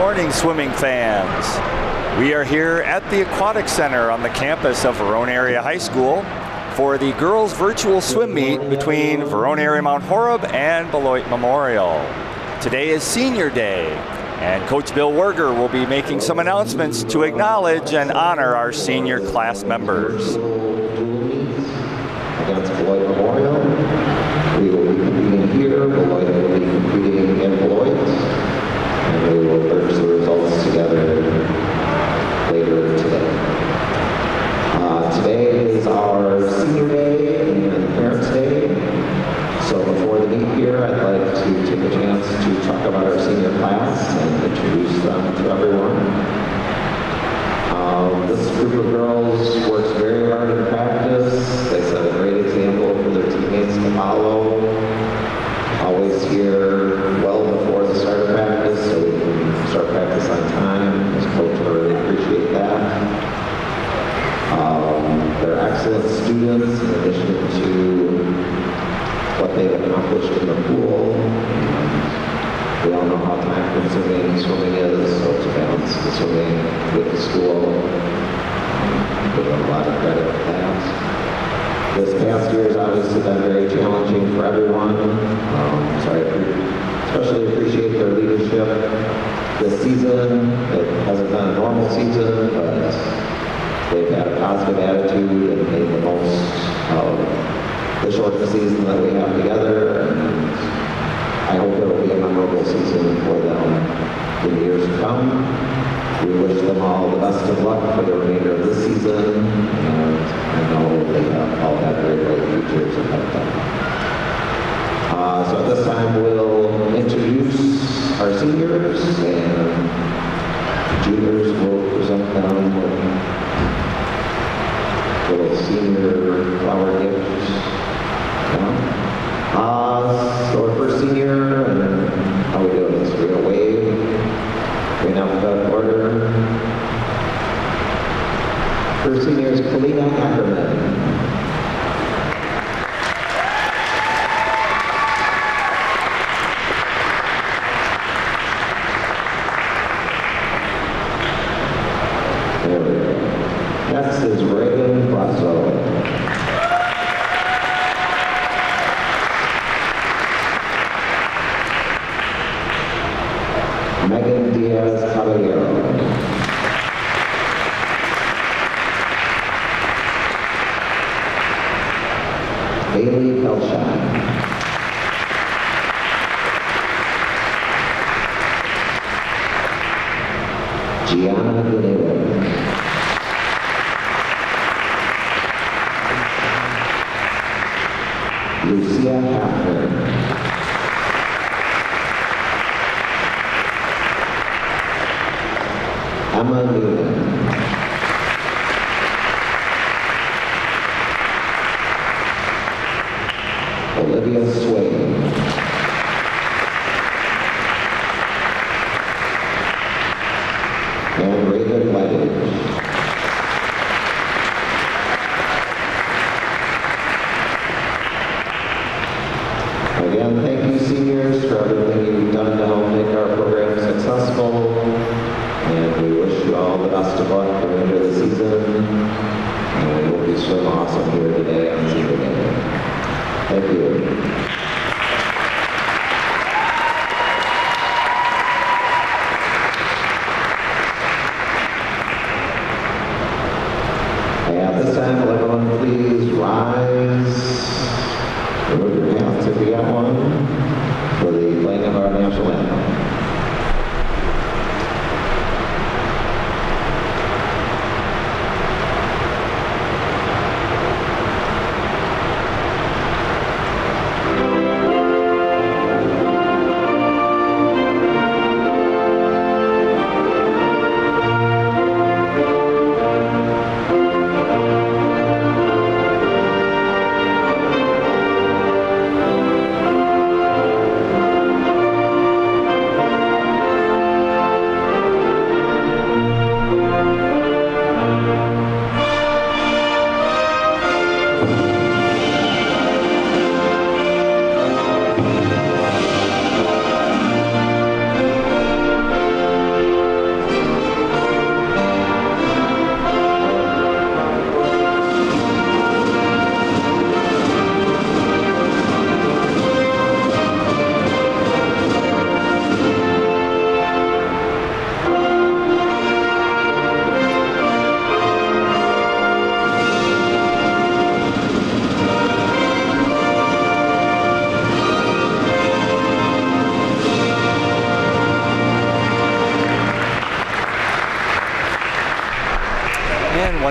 morning, swimming fans. We are here at the Aquatic Center on the campus of Verona Area High School for the girls' virtual swim meet between Verona Area Mount Horeb and Beloit Memorial. Today is Senior Day, and Coach Bill Werger will be making some announcements to acknowledge and honor our senior class members. Against Beloit Memorial, we will be competing here. Beloit will be competing in Beloit, and we will merge the results together later today. Today is our Senior Day and Parents' Day. So before the meet here, I'd like to take a chance to talk about our senior class and introduce them to everyone. This group of girls works very hard in practice. They set a great example for their teammates to follow. Always here well before the start of practice, so we can start practice on time. As coach, I really appreciate that. They're excellent students in addition to what they've accomplished in the pool. We all know how time-consuming swimming is, so to balance the swimming with the school, give them a lot of credit for that. This past year has obviously been very challenging for everyone, so I especially appreciate their leadership this season. It hasn't been a normal season, but they've had a positive attitude and made the most of the short season that we have together, and I hope it will be a memorable season for them in the years to come. We wish them all the best of luck for the remainder of this season, and I know they have all had very bright futures ahead of them. So at this time, we'll introduce our seniors, and juniors will present them with little senior flower gifts. So our first senior, and how we doing this? We're gonna wave in alphabetical order. First senior is Kalina Ackerman. There we go. Next is Reagan Brazo. Megan Diaz Caballero. Bailey Pelshine. Gianna Guerrero. Lucia Hafner. Emma Newman. Olivia Swain. And Raven Ledge. Again, thank you seniors for everything you've done to help make our program successful. And we wish you all the best of luck for the end of the season. And we will be so awesome here today on Senior Day. Thank you. And at this time, will everyone please rise. Remove your hands if you got one for the playing of our national anthem.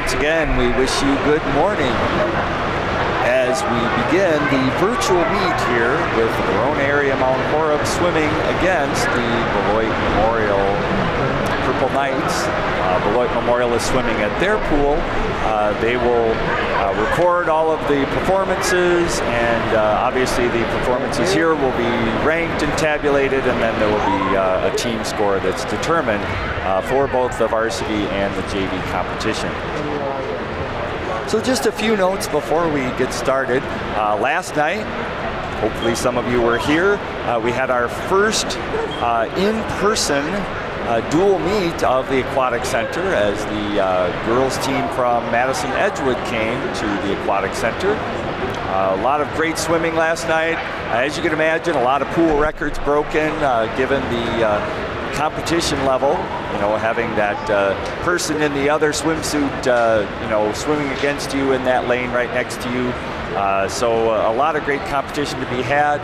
once again, we wish you good morning as we begin the virtual meet here with the Verona area Mount Horeb swimming against the Beloit Memorial Purple Knights. Beloit Memorial is swimming at their pool. They will record all of the performances, and obviously the performances here will be ranked and tabulated, and then there will be a team score that's determined for both the varsity and the JV competition. So just a few notes before we get started. Last night, hopefully some of you were here, we had our first in-person dual meet of the Aquatic Center as the girls team from Madison Edgewood came to the Aquatic Center. A lot of great swimming last night. As you can imagine, a lot of pool records broken given the competition level, you know, having that person in the other swimsuit, you know, swimming against you in that lane right next to you. So a lot of great competition to be had.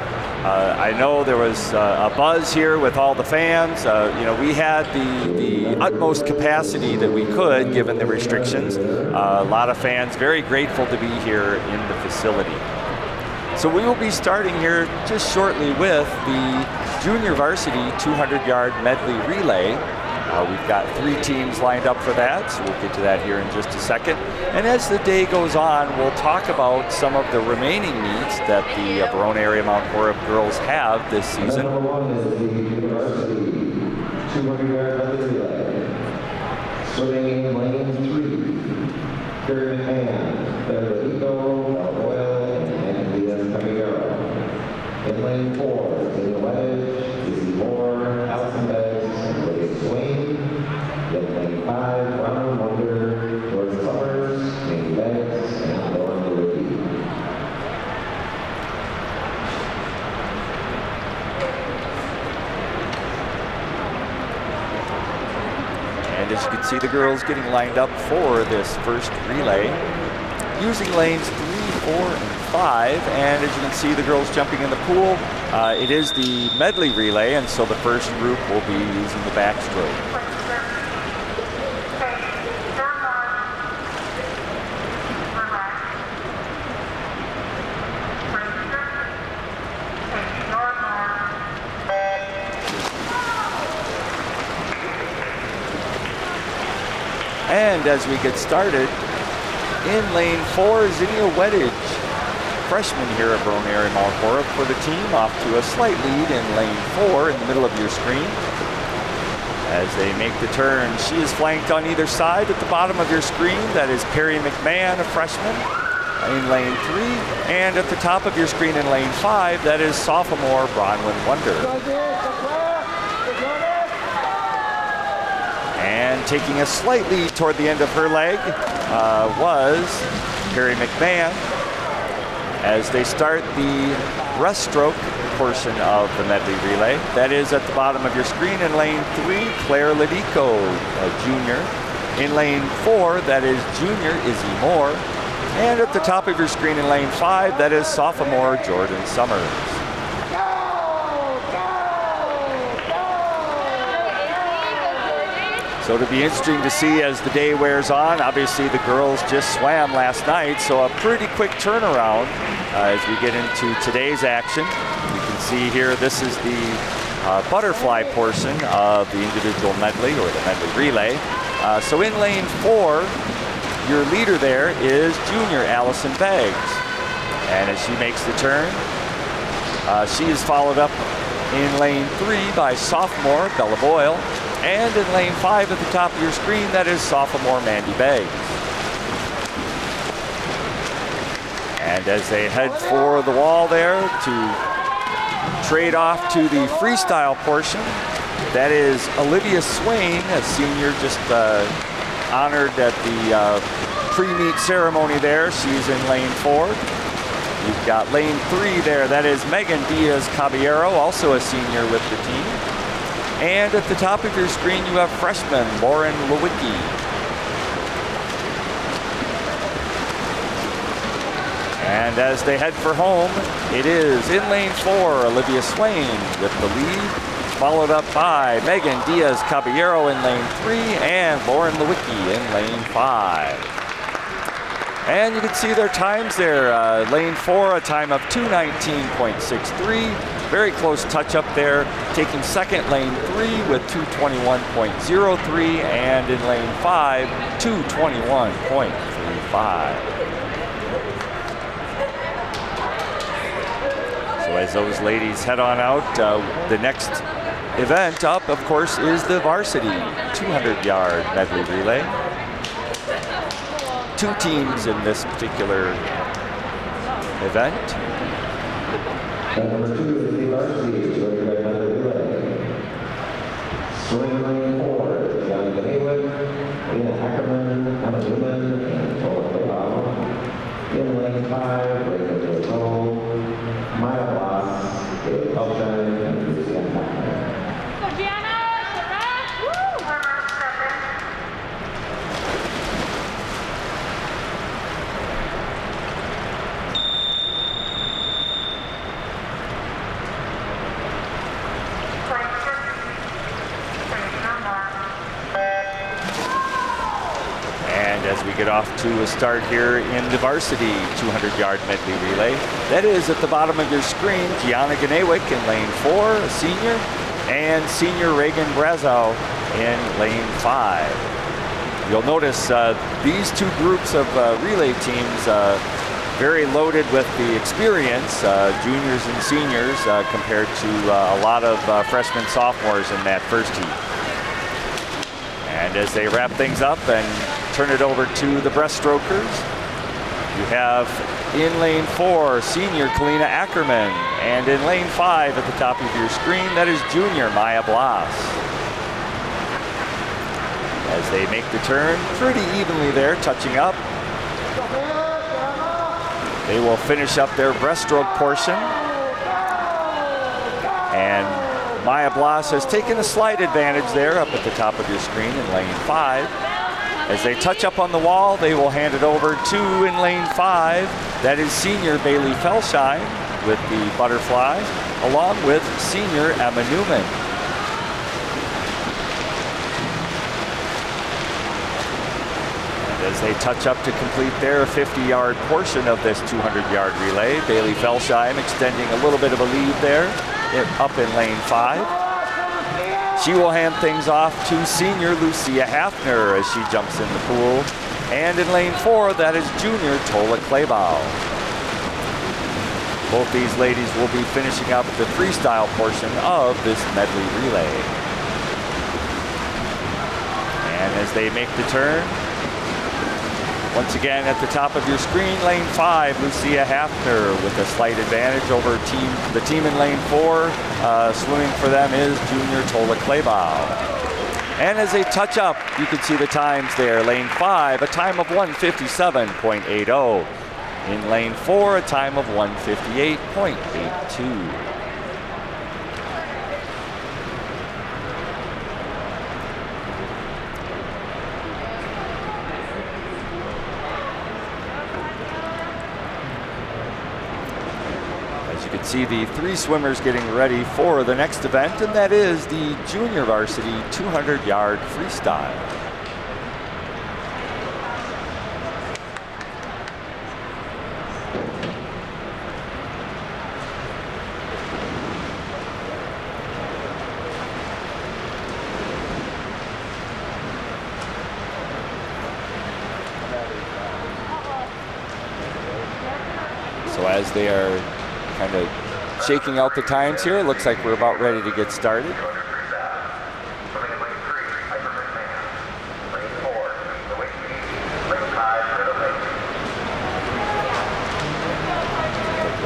I know there was a buzz here with all the fans. You know, we had the utmost capacity that we could given the restrictions. A lot of fans very grateful to be here in the facility. So we will be starting here just shortly with the junior varsity 200-yard medley relay. We've got 3 teams lined up for that, so we'll get to that here in just a second. And as the day goes on, we'll talk about some of the remaining meets that the Verona area Mount Horeb girls have this season. Number 1 is the varsity 200-yard medley relay. Swimming in lane 3, Carrie McMahon, Beloit, Beloit, and Diaz. In lane 4, Dana Wedge, Izzy Moore, Allison Beggs, and Lydia Swain. In lane 5, Ronald Wonder, George Summers, Mandy Beggs, and Lauren Lewicki. And as you can see, the girls getting lined up for this first relay using lanes 3, 4, and 5. And as you can see, the girls jumping in the pool. It is the medley relay, and so the first group will be using the backstroke. And as we get started, in lane 4, Zinnia Weddage, freshman here at Verona area Mount Horeb for the team, off to a slight lead in lane 4 in the middle of your screen. As they make the turn, she is flanked on either side at the bottom of your screen. That is Perry McMahon, a freshman, in lane 3. And at the top of your screen in lane 5, that is sophomore Bronwyn Wonder. And taking a slight lead toward the end of her leg was Perry McMahon as they start the breaststroke portion of the medley relay. That is at the bottom of your screen in lane 3, Claire Ledico, a junior. In lane 4, that is junior Izzy Moore. And at the top of your screen in lane 5, that is sophomore Jordan Summers. So it'll be interesting to see as the day wears on. Obviously the girls just swam last night, so a pretty quick turnaround as we get into today's action. You can see here, this is the butterfly portion of the individual medley or the medley relay. So in lane 4, your leader there is junior Allison Beggs. And as she makes the turn, she is followed up in lane 3 by sophomore Bella Boyle. And in lane 5 at the top of your screen, that is sophomore Mandy Beggs. And as they head for the wall there to trade off to the freestyle portion, that is Olivia Swain, a senior just honored at the pre-meet ceremony there. She's in lane 4. You've got lane 3 there. That is Megan Diaz-Caballero, also a senior with the team. And at the top of your screen, you have freshman Lauren Lewicki. And as they head for home, it is in lane 4, Olivia Swain with the lead, followed up by Megan Diaz-Caballero in lane 3 and Lauren Lewicki in lane 5. And you can see their times there. Lane 4, a time of 2:19.63. Very close touch up there. Taking second, lane 3 with 2:21.03. And in lane 5, 2:21.35. So as those ladies head on out, the next event up, of course, is the varsity 200-yard medley relay. 2 teams in this particular event. Number 2 is the varsity 200-yard medley relay. Swimming lane 4, John Beloit, Lena Ackerman, Emma Newman, and Tola Claybaugh. In lane 5, Rachel Joe, Maya Bloss, David Felshine, and Lucy Hackner. As we get off to a start here in the varsity 200-yard medley relay. That is at the bottom of your screen, Gianna Ganewick in lane 4, a senior, and senior Reagan Brazow in lane 5. You'll notice these 2 groups of relay teams very loaded with the experience, juniors and seniors, compared to a lot of freshmen, sophomores in that first heat. And as they wrap things up and turn it over to the breaststrokers, you have in lane 4, senior Kalina Ackerman, and in lane 5 at the top of your screen, that is junior Maya Bloss. As they make the turn, pretty evenly there, touching up. They will finish up their breaststroke portion. And Maya Bloss has taken a slight advantage there up at the top of your screen in lane 5. As they touch up on the wall, they will hand it over to, in lane 5, that is senior Bailey Felshine with the butterfly, along with senior Emma Newman. And as they touch up to complete their 50-yard portion of this 200-yard relay, Bailey Felshine extending a little bit of a lead there, up in lane 5. She will hand things off to senior Lucia Hafner as she jumps in the pool. And in lane 4, that is junior Tola Claybaugh. Both these ladies will be finishing up the freestyle portion of this medley relay. And as they make the turn, once again at the top of your screen, lane 5, Lucia Hafner with a slight advantage over the team in lane 4. Swimming for them is junior Tola Claybaugh. And as they touch up, you can see the times there. Lane 5, a time of 1:57.80. In lane 4, a time of 1:58.82. See the 3 swimmers getting ready for the next event, and that is the junior varsity 200-yard freestyle. So as they are kind of shaking out the times here, it looks like we're about ready to get started. The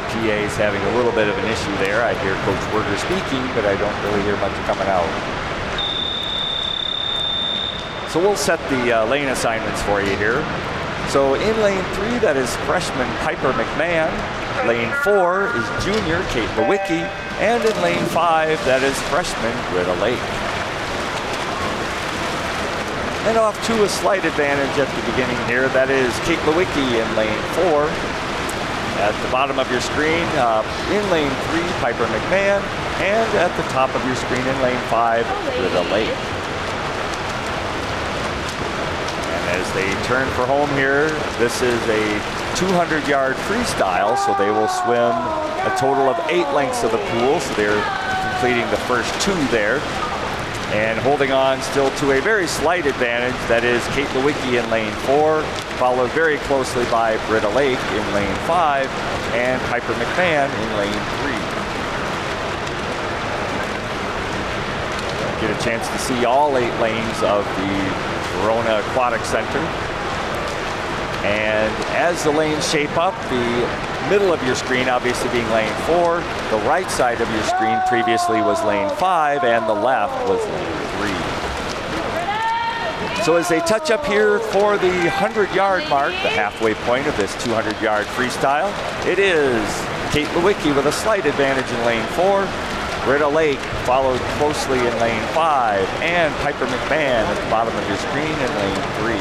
PA is having a little bit of an issue there. I hear Coach Berger speaking, but I don't really hear much coming out. So we'll set the lane assignments for you here. So in lane 3, that is freshman Piper McMahon. Lane 4 is junior Kate Lewicki, and in lane 5, that is freshman Britta Lake. And off to a slight advantage at the beginning here, that is Kate Lewicki in lane 4. At the bottom of your screen, in lane 3, Piper McMahon, and at the top of your screen in lane 5, Britta Lake. And As they turn for home here, this is a 200-yard freestyle, so they will swim a total of 8 lengths of the pool, so they're completing the first 2 there. And holding on still to a very slight advantage, that is Kate Lewicki in lane 4, followed very closely by Britta Lake in lane 5, and Piper McMahon in lane 3. Get a chance to see all 8 lanes of the Verona Aquatic Center. And as the lanes shape up, the middle of your screen obviously being lane 4, the right side of your screen previously was lane 5, and the left was lane 3. So as they touch up here for the 100-yard mark, the halfway point of this 200-yard freestyle, it is Kate Lewicki with a slight advantage in lane 4, Britta Lake followed closely in lane 5, and Piper McMahon at the bottom of your screen in lane 3.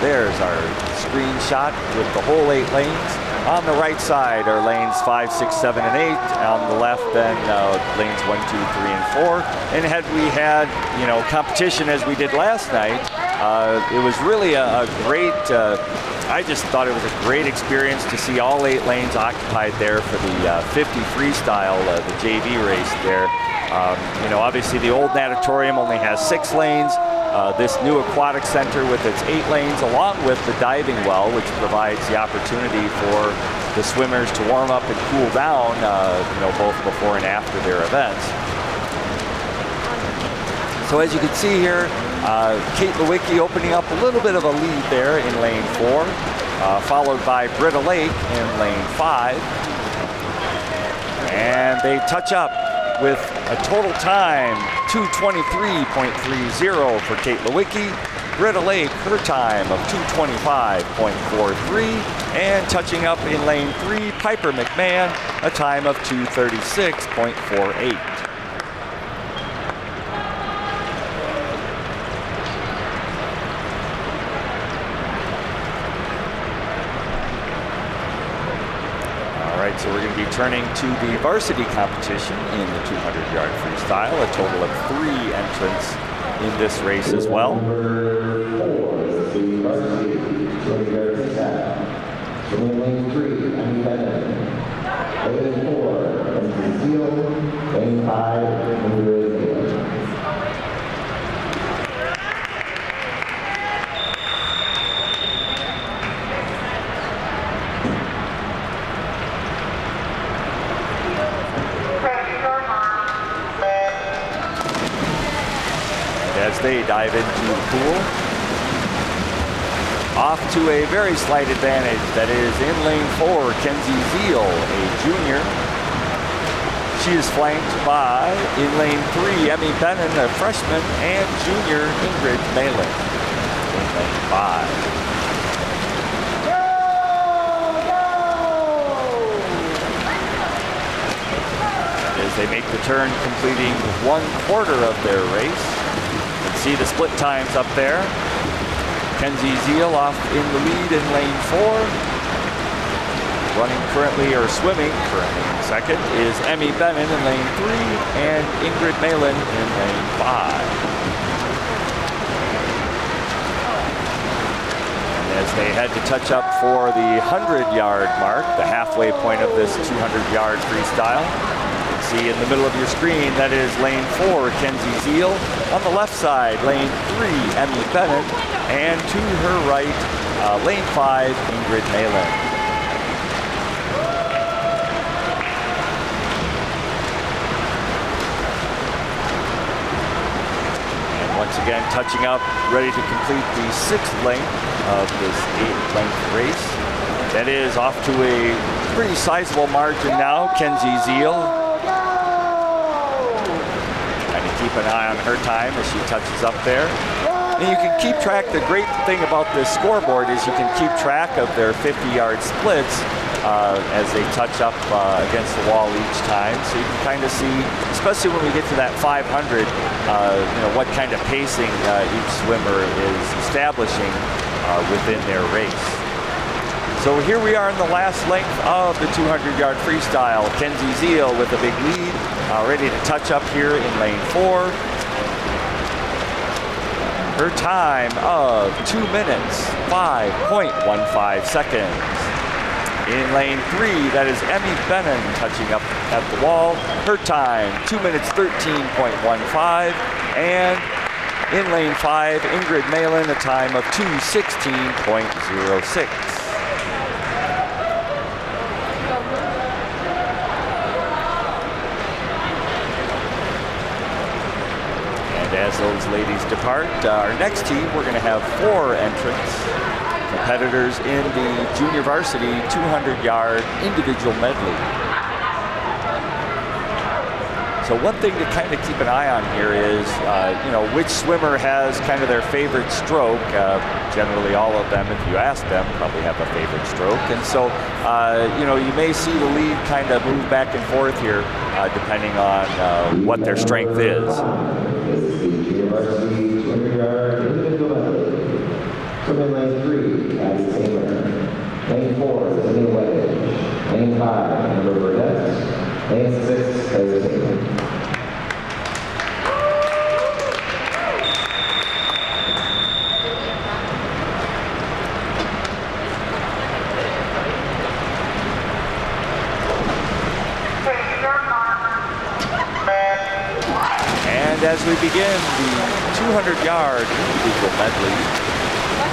There's our screenshot with the whole 8 lanes. On the right side are lanes 5, 6, 7, and 8. On the left, then lanes 1, 2, 3, and 4. And had we had, competition as we did last night, it was really a great. I just thought it was a great experience to see all 8 lanes occupied there for the 50 freestyle, the JV race there. Obviously the old natatorium only has 6 lanes. This new aquatic center with its 8 lanes, along with the diving well, which provides the opportunity for the swimmers to warm up and cool down, both before and after their events. So as you can see here, Kate Lewicki opening up a little bit of a lead there in lane 4, followed by Britta Lake in lane 5. And they touch up with a total time, 2:23.30 for Kate Lewicki. Britta Lake, her time of 2:25.43. And touching up in lane 3, Piper McMahon, a time of 2:36.48. So we're going to be turning to the varsity competition in the 200-yard freestyle. A total of 3 entrants in this race as well. Swimming lane 3, Emmy Bennett. Lane 4, Kenzie Steele. Lane 5, Medley Relay. As they dive into the pool, off to a very slight advantage. That is in lane 4, Kenzie Zeal, a junior. She is flanked by, in lane 3, Emmy Bennett, a freshman, and junior Ingrid Malin in lane 5. As they make the turn, completing 1/4 of their race. See the split times up there. Kenzie Zeal off in the lead in lane 4. Running currently, or swimming currently in second, is Emmy Bennett in lane 3 and Ingrid Malin in lane 5. And as they head to touch up for the 100-yard mark, the halfway point of this 200-yard freestyle, see in the middle of your screen, that is lane 4, Kenzie Zeal. On the left side, lane 3, Emmy Bennett. And to her right, lane 5, Ingrid Malin. And once again, touching up, ready to complete the 6th length of this 8-length race. That is off to a pretty sizable margin now, Kenzie Zeal. Keep an eye on her time as she touches up there. And you can keep track. The great thing about this scoreboard is you can keep track of their 50-yard splits as they touch up against the wall each time. So you can kind of see, especially when we get to that 500, what kind of pacing each swimmer is establishing within their race. So So here we are in the last length of the 200-yard freestyle. Kenzie Zeal with a big lead, ready to touch up here in lane 4. Her time of 2 minutes, 5.15 seconds. In lane 3, that is Emmy Bennon touching up at the wall. Her time, 2 minutes, 13.15. And in lane 5, Ingrid Malin, a time of 2:16.06. As those ladies depart, our next team, we're going to have 4 entrants, competitors in the junior varsity 200-yard individual medley. So one thing to kind of keep an eye on here is, you know, which swimmer has kind of their favorite stroke. Generally all of them, if you ask them, probably have a favorite stroke. And so, you know, you may see the lead kind of move back and forth here, depending on what their strength is. This is the junior varsity 200-yard individual medley. Swimming lane 3, Abby Taylor. Lane 4, Sydney Wedge. Lane 5, Amber Burdett. Lane 6, Claire Taylor. And as we begin the 200-yard individual medley,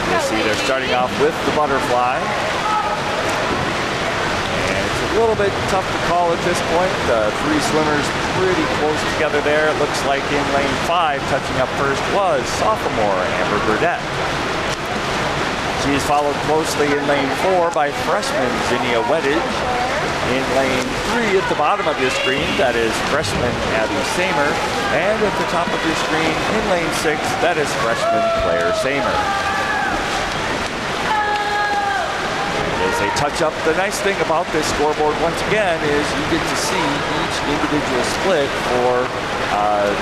you see they're starting off with the butterfly. And it's a little bit tough to call at this point. The 3 swimmers pretty close together there. It looks like in lane 5, touching up first was sophomore Amber Burdett. She is followed closely in lane 4 by freshman Zinnia Weddage. In lane 3 at the bottom of your screen, that is freshman Abby Samer. And at the top of your screen, in lane 6, that is freshman Claire Samer. As they touch up, the nice thing about this scoreboard, once again, is you get to see each individual split for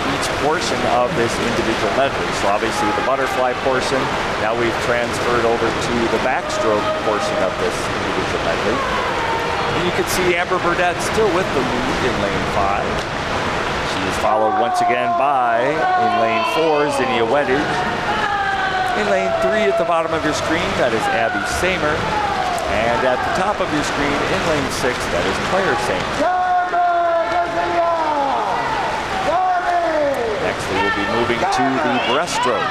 each portion of this individual medley. So obviously the butterfly portion, now we've transferred over to the backstroke portion of this individual medley. And you can see Amber Burdett still with the lead in lane 5. She is followed once again by, in lane 4, Zinnia Weddage. In lane 3 at the bottom of your screen, that is Abby Samer. And at the top of your screen, in lane 6, that is Claire Samer. Next, we will be moving to the breaststroke.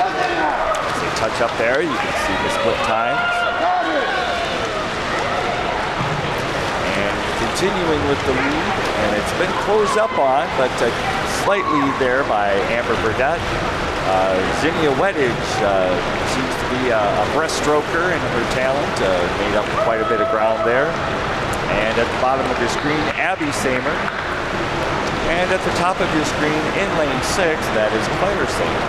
As they touch up there, you can see the split times. Continuing with the lead, and it's been closed up on, but a slight lead there by Amber Burdett. Zinnia Weddage seems to be a breaststroker in her talent, made up quite a bit of ground there. And at the bottom of your screen, Abby Samer. And at the top of your screen, in lane 6, that is Claire Samer.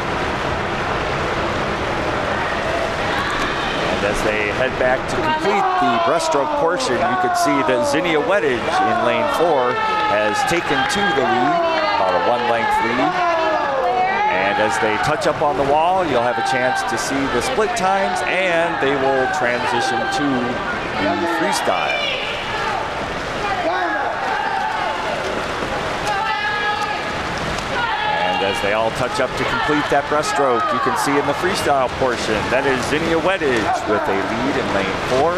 As they head back to complete the breaststroke portion, you can see that Zinnia Weddage in lane 4 has taken to the lead, about a 1-length lead. And as they touch up on the wall, you'll have a chance to see the split times, and they will transition to the freestyle. As they all touch up to complete that breaststroke, you can see in the freestyle portion, that is Zinnia Weddage with a lead in lane 4.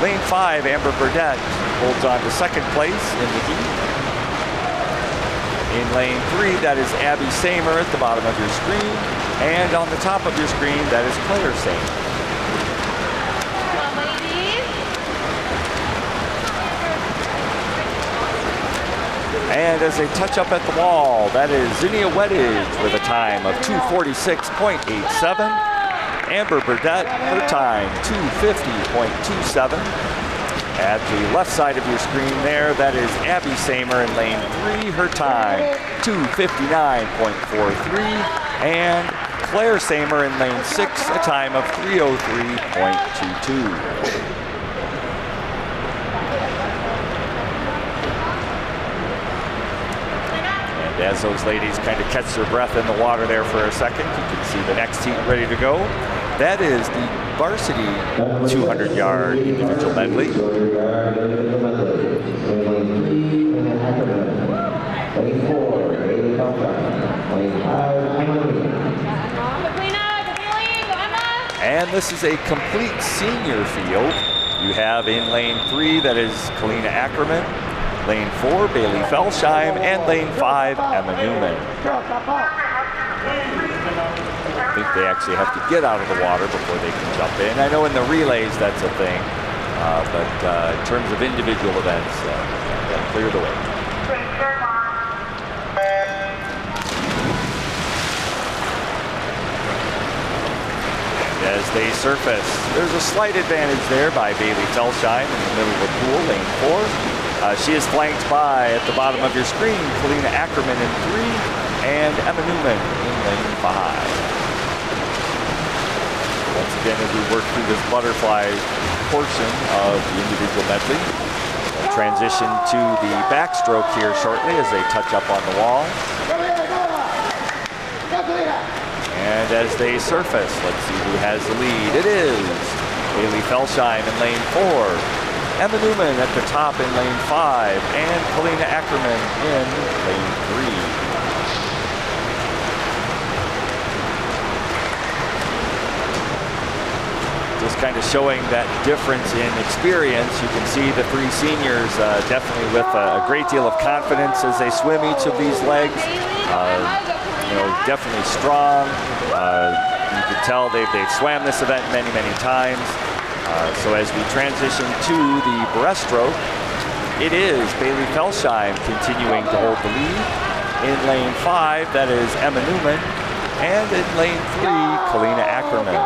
Lane 5, Amber Burdett holds on to second place in the heat. In lane 3, that is Abby Samer at the bottom of your screen. And on the top of your screen, that is Claire Samer. And as they touch up at the wall, that is Zinnia Weddage with a time of 2:46.87. Amber Burdett, her time 2:50.27. At the left side of your screen there, that is Abby Samer in lane 3, her time 2:59.43. And Claire Samer in lane 6, a time of 3:03.22. As those ladies kind of catch their breath in the water there for a second, you can see the next heat ready to go. That is the varsity 200-yard individual medley. And this is a complete senior field. You have in lane 3, that is Kalina Ackerman, lane 4, Bailey Felsheim, and lane 5, Emma Newman. I think they actually have to get out of the water before they can jump in. I know in the relays that's a thing, but in terms of individual events, they'll clear the way. As they surface, there's a slight advantage there by Bailey Felsheim in the middle of the pool, lane 4. She is flanked by, at the bottom of your screen, Kalina Ackerman in 3 and Emma Newman in lane 5. Once again, as we work through this butterfly portion of the individual medley, we'll transition to the backstroke here shortly as they touch up on the wall. And as they surface, let's see who has the lead. It is Bailey Felsheim in lane 4, Emma Newman at the top in lane 5, and Kalina Ackerman in lane 3. Just kind of showing that difference in experience. You can see the 3 seniors definitely with a great deal of confidence as they swim each of these legs. You know, definitely strong. You can tell they've swam this event many, many times. So as we transition to the breaststroke, it is Bailey Felsheim continuing to hold the lead. In lane 5, that is Emma Newman. And in lane 3, Kalina Ackerman.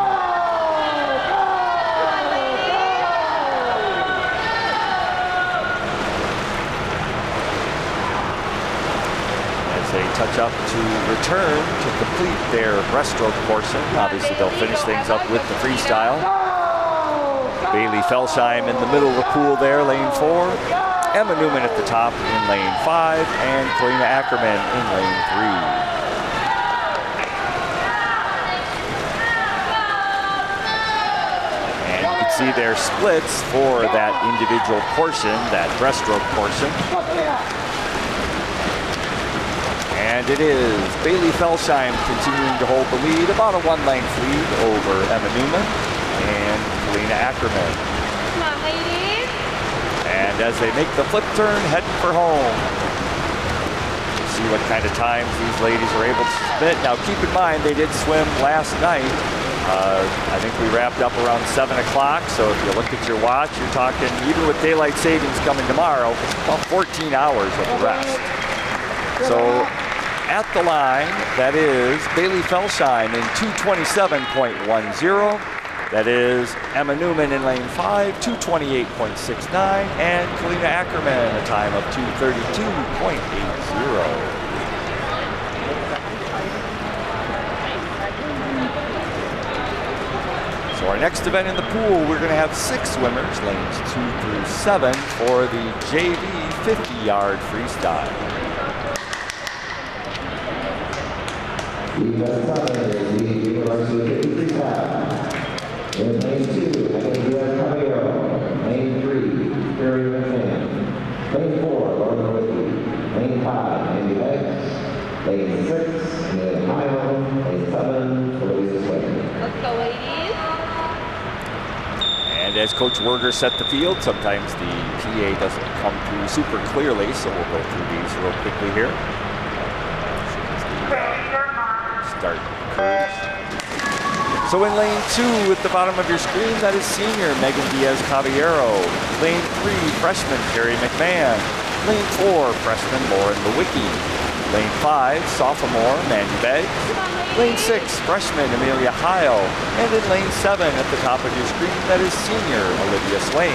They touch up to return to complete their breaststroke portion. Obviously, they'll finish things up with the freestyle. Bailey Felsheim in the middle of the pool there, lane 4. Emma Newman at the top in lane 5, and Kalina Ackerman in lane 3. And you can see their splits for that individual portion, that breaststroke portion. And it is Bailey Felsheim continuing to hold the lead, about a 1-length lead over Emma Newman and Kalina Ackerman. Come on, ladies. And as they make the flip turn, heading for home. We'll see what kind of times these ladies are able to submit. Now keep in mind, they did swim last night. I think we wrapped up around 7 o'clock, so if you look at your watch, you're talking, even with daylight savings coming tomorrow, about 14 hours of rest. So at the line, that is Bailey Felsheim in 2:27.10. That is Emma Newman in lane 5, 2:28.69, and Kalina Ackerman a time of 2:32.80. So our next event in the pool, we're going to have 6 swimmers, lanes 2 through 7, for the JV 50-yard freestyle. In lane 2, lane 3, Terry McMahon. Lane 4, Lauren Whitney. Lane 5, Andy Beggs. Lane 6, Amelia Heil. Lane 7, Louisa Swain. Let's go, ladies. And as Coach Werger set the field, sometimes the PA doesn't come through super clearly, so we'll go through these real quickly here. Start curves. So in lane 2 at the bottom of your screen, that is senior Megan Diaz-Caballero. Lane 3, freshman Carrie McMahon. Lane 4, freshman Lauren Lewicki. Lane 5, sophomore Mandy Beggs. Lane 6, freshman Amelia Heil. And in lane 7 at the top of your screen, that is senior Olivia Swain.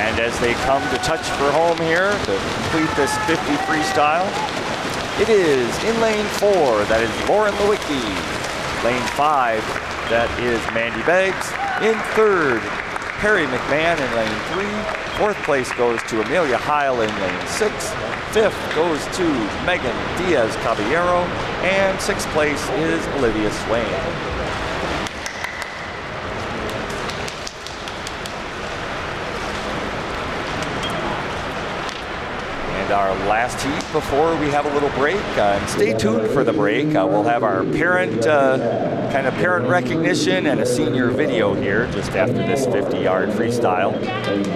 And as they come to touch for home here to complete this 50 freestyle, it is in lane 4, that is Lauren Lewicki. Lane 5, that is Mandy Beggs. In 3rd, Perry McMahon in lane 3. 4th place goes to Amelia Heil in lane 6. 5th goes to Megan Diaz-Caballero. And 6th place is Olivia Swain. And our last heat before we have a little break. And stay tuned for the break. We'll have our parent parent recognition and a senior video here just after this 50-yard freestyle. And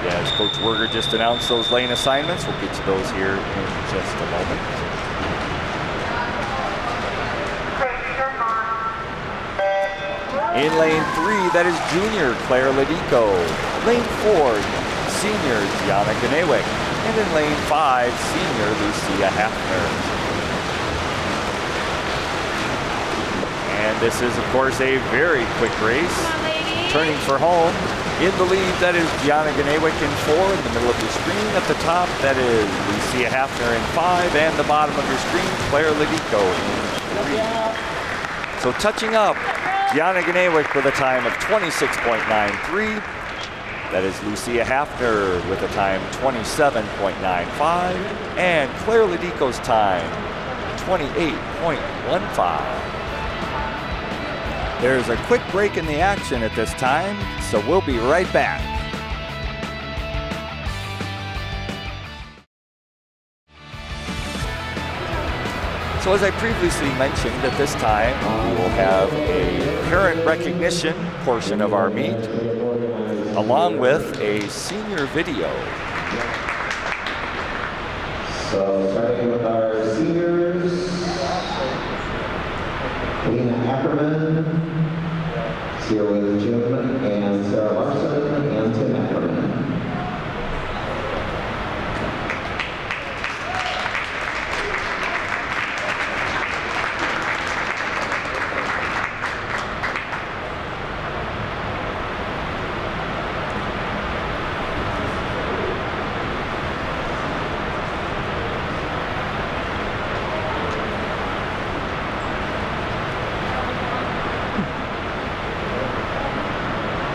as Coach Werger just announced those lane assignments, we'll get to those here in just a moment. In lane 3, that is junior Claire Ladico. Lane 4, senior Gianna Ganewick. And in lane 5, senior Lucia Hafner. And this is, of course, a very quick race. Turning for home. In the lead, that is Gianna Ganewick in 4. In the middle of your screen at the top, that is Lucia Hafner in 5. And the bottom of your screen, Claire Ladico in 3. So touching up, Gianna Ganewick with a time of 26.93. That is Lucia Hafner with a time 27.95. And Claire Ladico's time, 28.15. There's a quick break in the action at this time, so we'll be right back. So as I previously mentioned, at this time, we will have a parent recognition portion of our meet, along with a senior video. So starting with our seniors, Lena Ackerman, here with June and Sarah Larson and Tim Ackerman.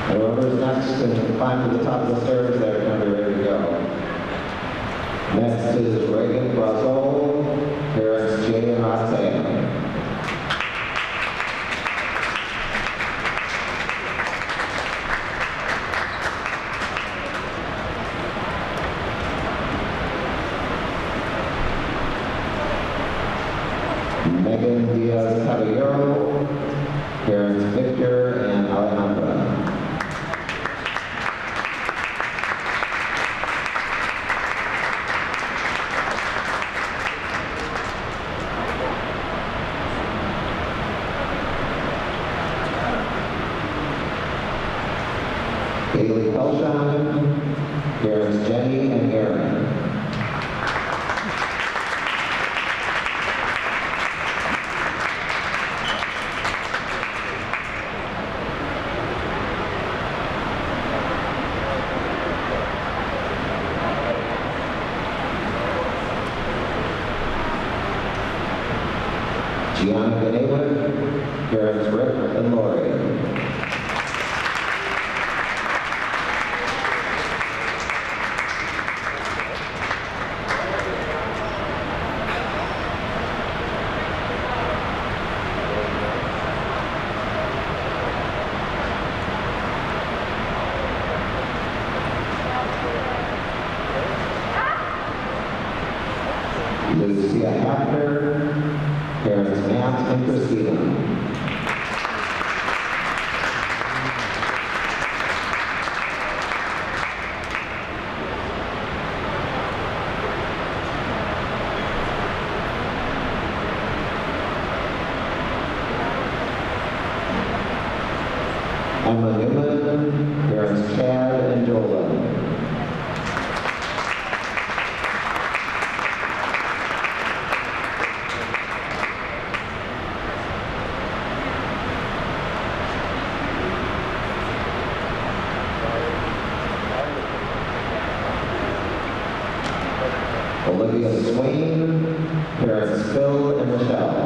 Whoever's next can climb to the top of the stairs there and be ready to go. Next is Reagan Brazel, parents Jay and Roxanne. Megan Diaz Caballero, parents Victor and Alejandra. Haley Pelshon, parents Jenny and Aaron. Gianna Ganewick, parents Rick and Lori. Lucia Hafner, parents Matt and Christina. Emma Newman, parents Chad and Jolan. Olivia Swain, parents Phil and Michelle.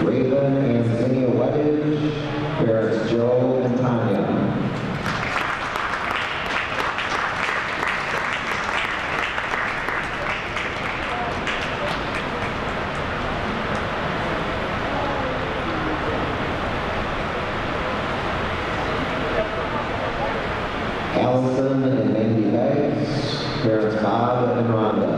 Raven and Zinnia Weddage, Parents Joe and Tanya. Allison and Andy Banks, parents Bob and Rhonda.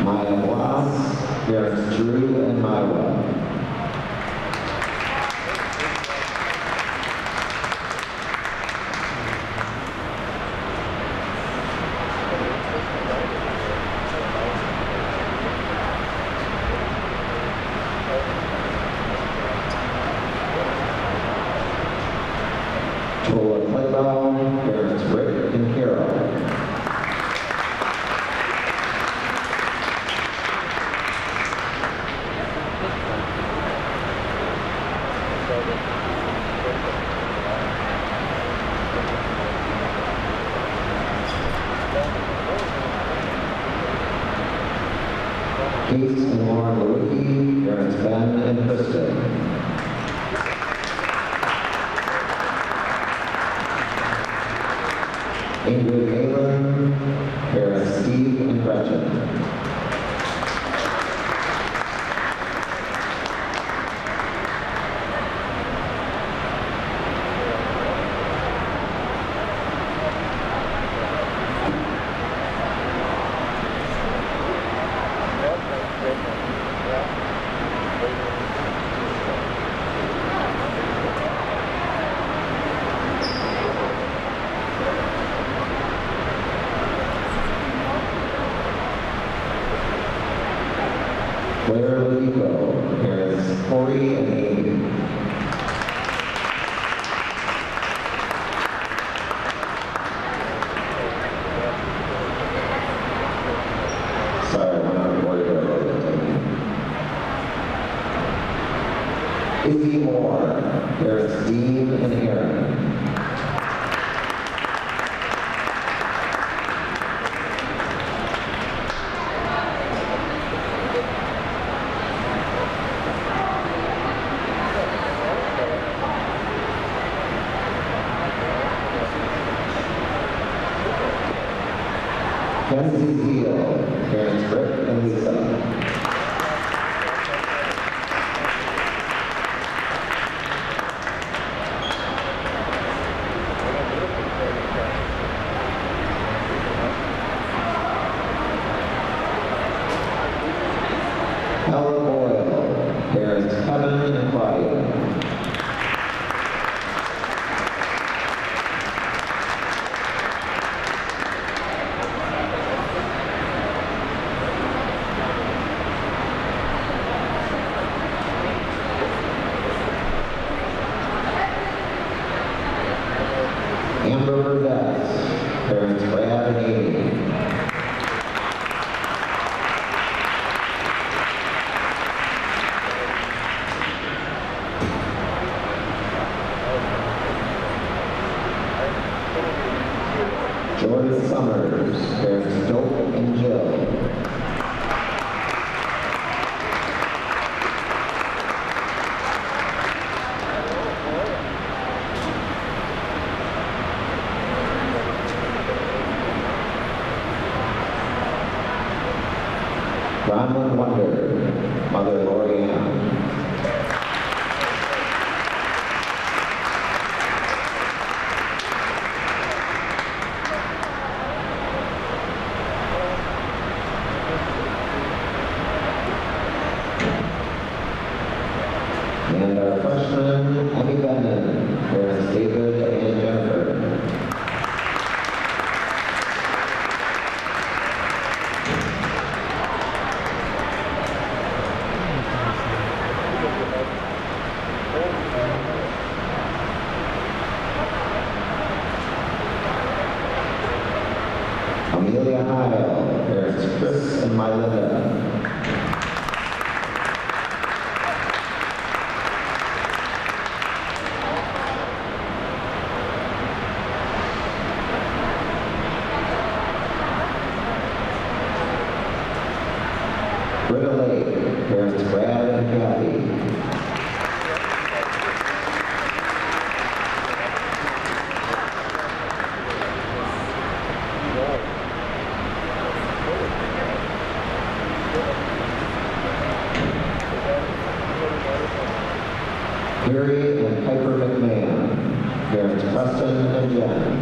Maya Bloss, parents Drew and Myra. Tola Playbow, parents Rick and Carol. Case and Lauren Lewicki, parents Ben and Kristen. Ingrid Galen, parents Steve and Gretchen. Claire Ladipo, parents Corey and Amy. Sorry, I'm not worried about it. Izzy Moore, parents Dean and Aaron. Kenzie Zeal, parents Rick and Lisa. Ella Boyle, parents Kevin and Claudia. Amber Burdett, parents Brad and Amy. Jordan Summers, parents Dope and Jill. Ronald Wonder, Mother Lori Ann. And our freshman, Emmy Bennett, parents David and Jennifer. Amelia Heil, parents Chris and Mylinda. Relay, parents Brad and Kathy. Gary and Piper McMahon, parents Preston and Jen.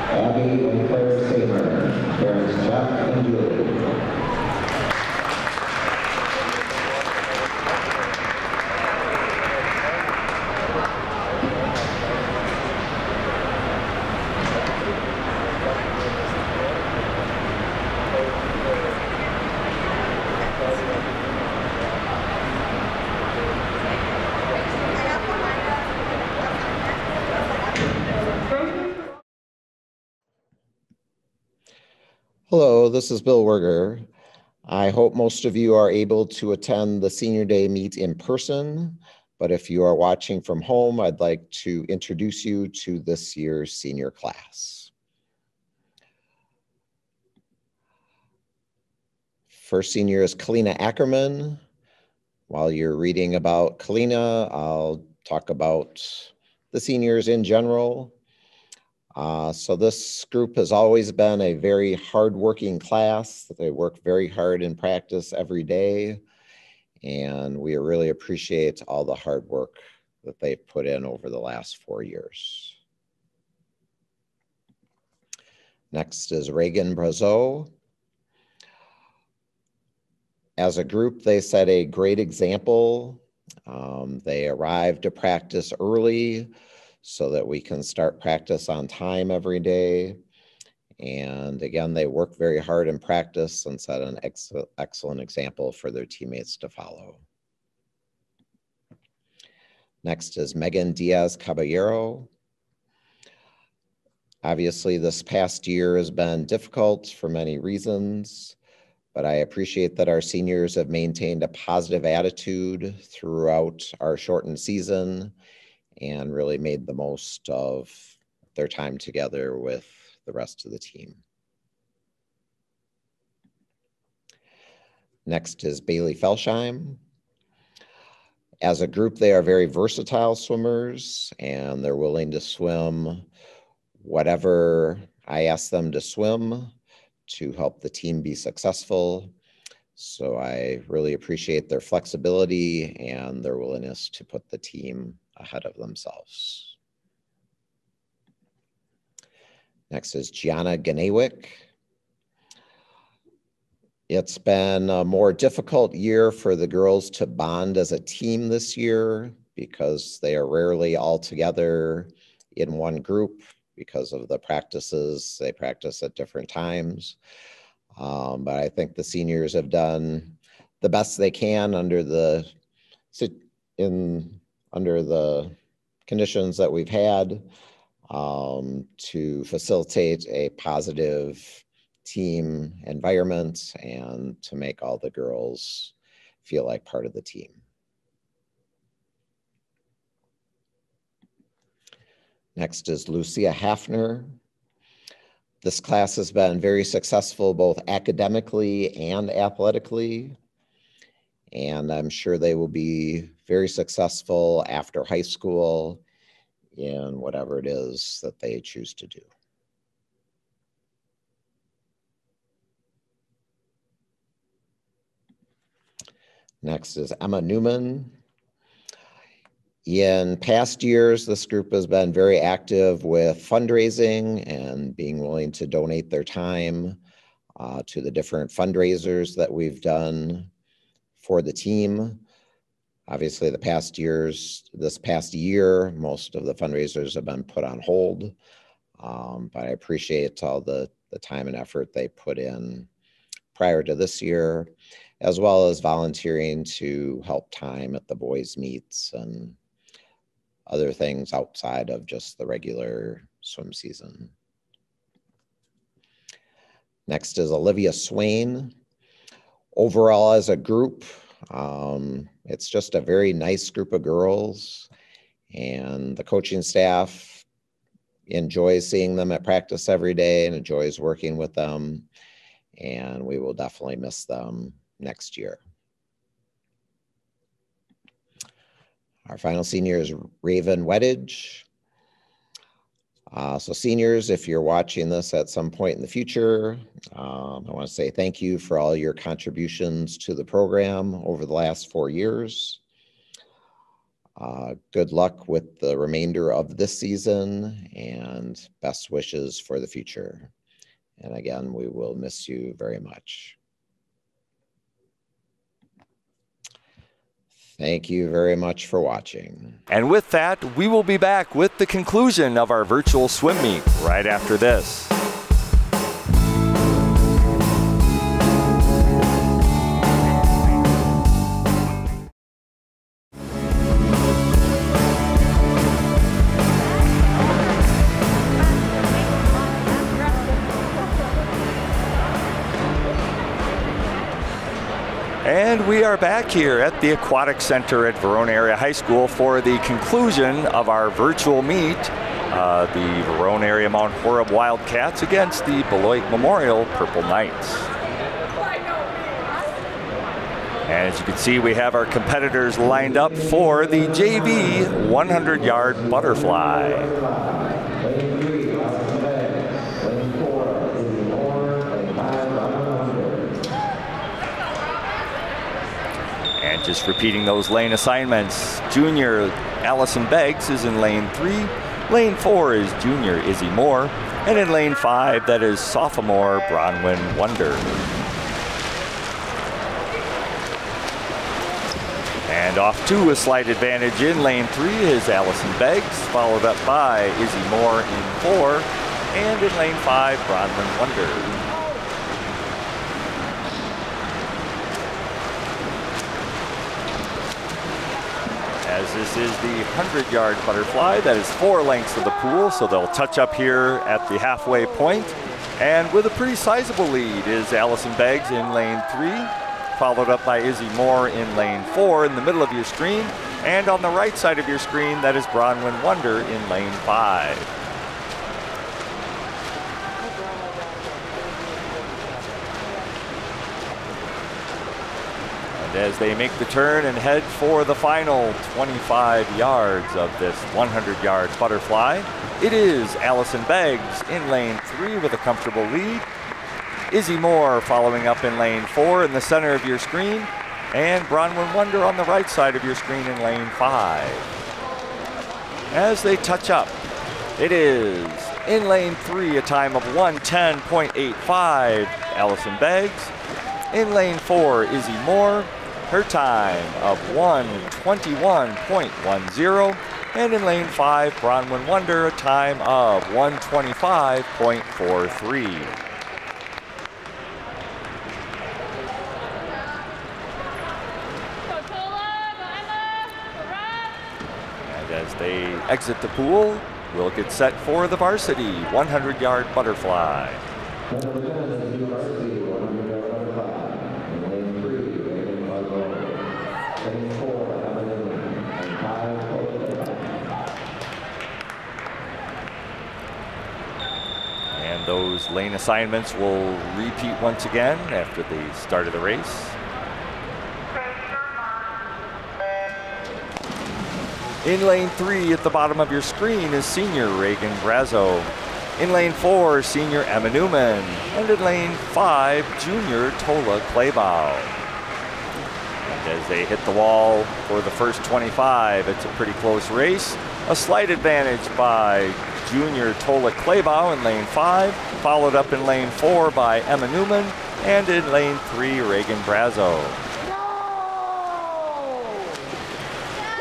Abby and Claire Samer, parents Jeff and Julie. Hello, this is Bill Werger. I hope most of you are able to attend the Senior Day meet in person, but if you are watching from home, I'd like to introduce you to this year's senior class. First senior is Kalina Ackerman. While you're reading about Kalina, I'll talk about the seniors in general. So this group has always been a very hardworking class. They work very hard in practice every day, and we really appreciate all the hard work that they've put in over the last 4 years. Next is Reagan Brazeau. As a group, they set a great example. They arrived to practice early, so that we can start practice on time every day. And again, they work very hard in practice and set an excellent example for their teammates to follow. Next is Megan Diaz Caballero. Obviously, this past year has been difficult for many reasons, but I appreciate that our seniors have maintained a positive attitude throughout our shortened season and really made the most of their time together with the rest of the team. Next is Bailey Felsheim. As a group, they are very versatile swimmers, and they're willing to swim whatever I ask them to swim to help the team be successful. So I really appreciate their flexibility and their willingness to put the team ahead of themselves. Next is Gianna Ganewick. It's been a more difficult year for the girls to bond as a team this year because they are rarely all together in one group because of the practices. They practice at different times. But I think the seniors have done the best they can under the conditions that we've had to facilitate a positive team environment and to make all the girls feel like part of the team. Next is Lucia Hafner. This class has been very successful both academically and athletically, and I'm sure they will be very successful after high school in whatever it is that they choose to do. Next is Emma Newman. In past years, this group has been very active with fundraising and being willing to donate their time to the different fundraisers that we've done for the team. Obviously, this past year, most of the fundraisers have been put on hold, but I appreciate all the time and effort they put in prior to this year, as well as volunteering to help time at the boys' meets and other things outside of just the regular swim season. Next is Olivia Swain. Overall, as a group, it's just a very nice group of girls, and the coaching staff enjoys seeing them at practice every day and enjoys working with them, and we will definitely miss them next year. Our final senior is Raven Weddage. So seniors, if you're watching this at some point in the future, I want to say thank you for all your contributions to the program over the last 4 years. Good luck with the remainder of this season and best wishes for the future. And again, we will miss you very much. Thank you very much for watching. And with that, we will be back with the conclusion of our virtual swim meet right after this. And we are back here at the Aquatic Center at Verona Area High School for the conclusion of our virtual meet, the Verona Area Mount Horeb Wildcats against the Beloit Memorial Purple Knights. And as you can see, we have our competitors lined up for the JV 100-yard butterfly. Just repeating those lane assignments. Junior Allison Beggs is in lane 3. Lane 4 is junior Izzy Moore. And in lane 5, that is sophomore Bronwyn Wonder. And off to a slight advantage in lane 3 is Allison Beggs, followed up by Izzy Moore in 4. And in lane 5, Bronwyn Wonder. As this is the 100-yard butterfly, that is 4 lengths of the pool, so they'll touch up here at the halfway point. And with a pretty sizable lead is Allison Beggs in lane 3, followed up by Izzy Moore in lane 4 in the middle of your screen. And on the right side of your screen, that is Bronwyn Wonder in lane 5. As they make the turn and head for the final 25 yards of this 100-yard butterfly, it is Allison Beggs in lane 3 with a comfortable lead. Izzy Moore following up in lane 4 in the center of your screen, and Bronwyn Wonder on the right side of your screen in lane 5. As they touch up, it is in lane 3 a time of 1:10.85, Allison Beggs. In lane 4, Izzy Moore. Her time of 1:21.10, and in lane 5, Bronwyn Wonder, a time of 1:25.43. And as they exit the pool, we'll get set for the varsity 100-yard butterfly. Those lane assignments will repeat once again after the start of the race. In lane 3 at the bottom of your screen is senior Reagan Brazo. In lane 4, senior Emma Newman. And in lane 5, junior Tola Claybow. And as they hit the wall for the first 25, it's a pretty close race. A slight advantage by junior Tola Claybow in lane 5, followed up in lane 4 by Emma Newman, and in lane 3, Reagan Brazo.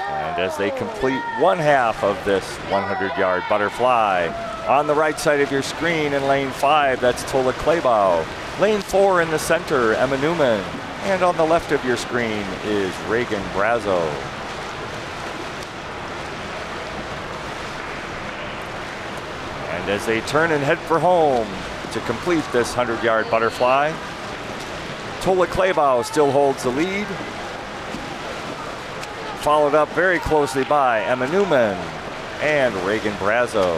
And as they complete one half of this 100-yard butterfly, on the right side of your screen in lane 5, that's Tola Claybow. Lane 4 in the center, Emma Newman. And on the left of your screen is Reagan Brazo. And as they turn and head for home, to complete this 100-yard butterfly. Tola Kleibau still holds the lead, followed up very closely by Emma Newman and Reagan Brazo.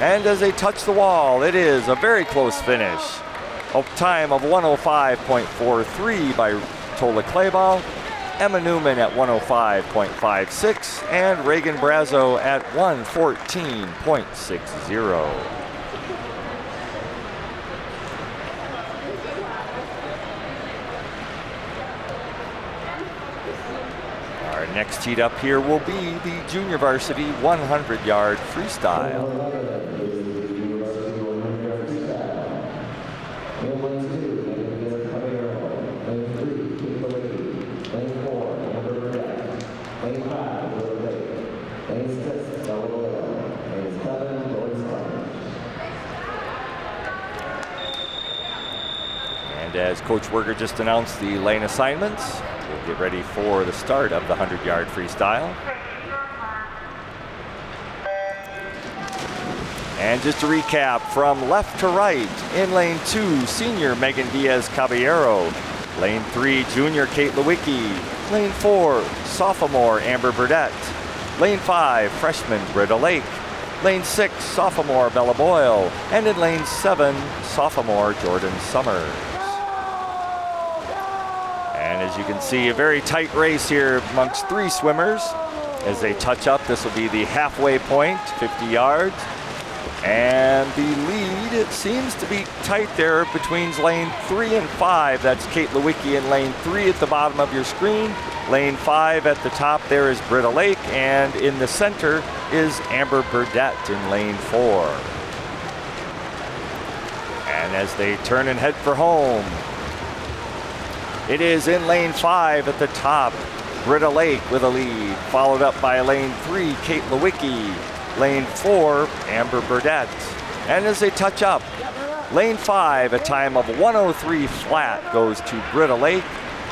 And as they touch the wall, it is a very close finish. A time of 105.43 by Tola Kleibau, Emma Newman at 105.56, and Reagan Brazo at 114.60. Our next heat up here will be the junior varsity 100-yard freestyle. And as Coach Werger just announced the lane assignments, we'll get ready for the start of the 100-yard freestyle. And just to recap, from left to right, in lane 2, senior Megan Diaz-Caballero. Lane 3, junior Kate Lewicki. Lane 4, sophomore Amber Burdett. Lane 5, freshman Britta Lake. Lane 6, sophomore Bella Boyle. And in lane 7, sophomore Jordan Summers. And as you can see, a very tight race here amongst 3 swimmers. As they touch up, this will be the halfway point, 50 yards. And the lead, it seems to be tight there between lane 3 and 5. That's Kate Lewicki in lane 3 at the bottom of your screen. Lane 5 at the top there is Britta Lake, and in the center is Amber Burdett in lane 4. And as they turn and head for home, it is in lane 5 at the top, Britta Lake with a lead, followed up by lane 3, Kate Lewicki. Lane 4, Amber Burdett. And as they touch up, lane 5, a time of 103 flat goes to Britta Lake.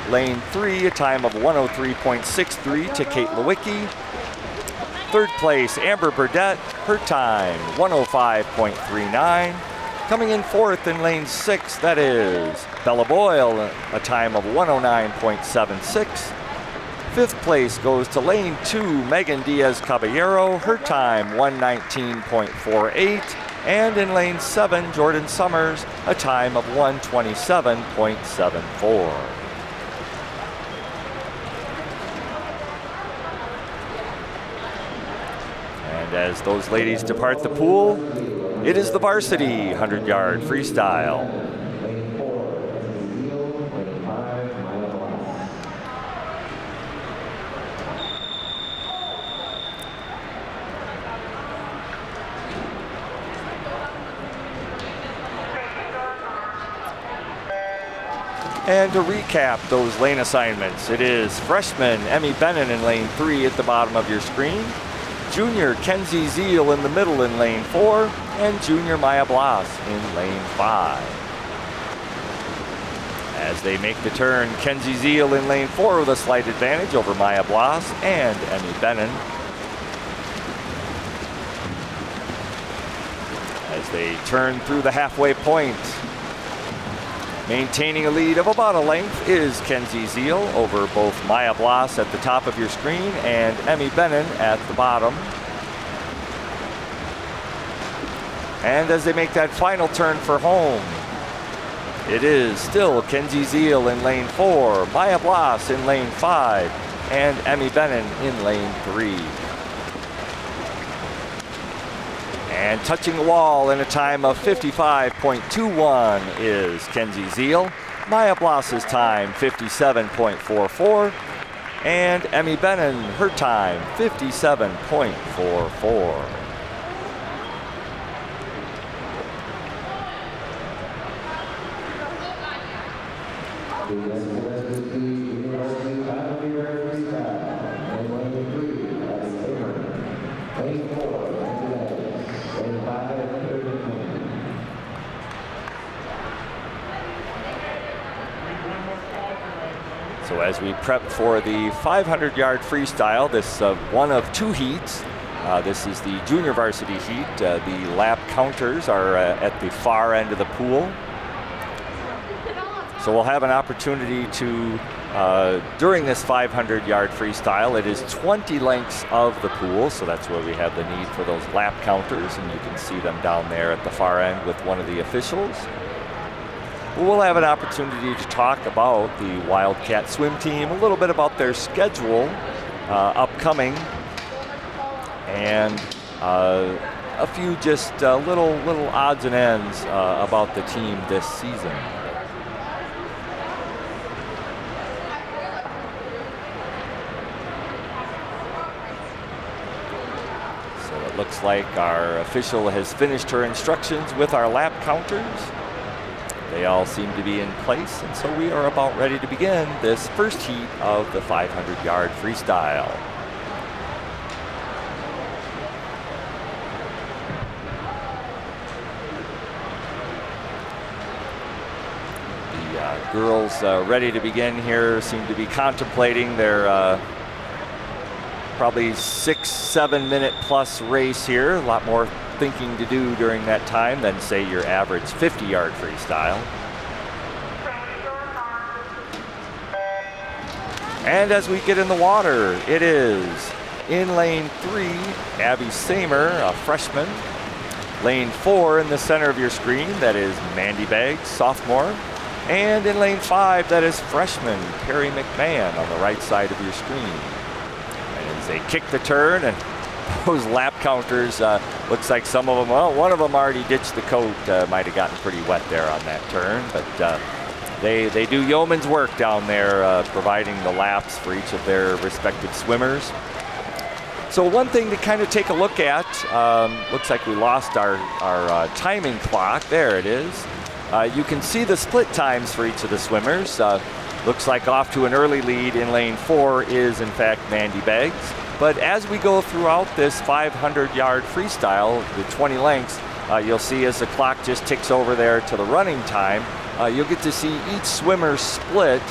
Lane 3, a time of 103.63 to Kate Lewicki. Third place, Amber Burdett, her time 105.39. Coming in fourth in lane 6, that is Bella Boyle, a time of 109.76. Fifth place goes to lane 2, Megan Diaz-Caballero, her time 119.48. And in lane 7, Jordan Summers, a time of 127.74. And as those ladies depart the pool, it is the varsity 100-yard freestyle. And to recap those lane assignments, it is freshman Emmy Bennon in lane 3 at the bottom of your screen, junior Kenzie Zeal in the middle in lane 4, and junior Maya Bloss in lane 5. As they make the turn, Kenzie Zeal in lane 4 with a slight advantage over Maya Bloss and Emmy Bennon. As they turn through the halfway point, maintaining a lead of about a length is Kenzie Zeal over both Maya Bloss at the top of your screen and Emmy Bennon at the bottom. And as they make that final turn for home, it is still Kenzie Zeal in lane 4, Maya Bloss in lane 5, and Emmy Bennon in lane 3. And touching the wall in a time of 55.21 is Kenzie Zeal. Maya Bloss's time, 57.44. And Emmy Bennon, her time, 57.44. So as we prep for the 500-yard freestyle, this one of 2 heats, This is the junior varsity heat. The lap counters are at the far end of the pool. So we'll have an opportunity to, during this 500-yard freestyle, it is 20 lengths of the pool, so that's where we have the need for those lap counters, and you can see them down there at the far end with one of the officials. We'll have an opportunity to talk about the Wildcat swim team, a little bit about their schedule upcoming, and a few just little odds and ends about the team this season. So it looks like our official has finished her instructions with our lap counters. They all seem to be in place, and so we are about ready to begin this first heat of the 500-yard freestyle. The girls ready to begin here seem to be contemplating their probably 6-7 minute plus race here. A lot more thinking to do during that time than, say, your average 50-yard freestyle. And as we get in the water, it is in lane 3, Abby Samer, a freshman. Lane 4 in the center of your screen, that is Mandy Beggs, sophomore. And in lane 5, that is freshman Perry McMahon on the right side of your screen. And as they kick the turn, and those lap counters, looks like some of them, well, one of them already ditched the coat, might have gotten pretty wet there on that turn, but they do yeoman's work down there, providing the laps for each of their respective swimmers. So one thing to kind of take a look at, looks like we lost our timing clock. There it is. You can see the split times for each of the swimmers. Looks like off to an early lead in lane 4 is in fact Mandy Beggs. But as we go throughout this 500-yard freestyle, the 20 lengths, you'll see as the clock just ticks over there to the running time, you'll get to see each swimmer split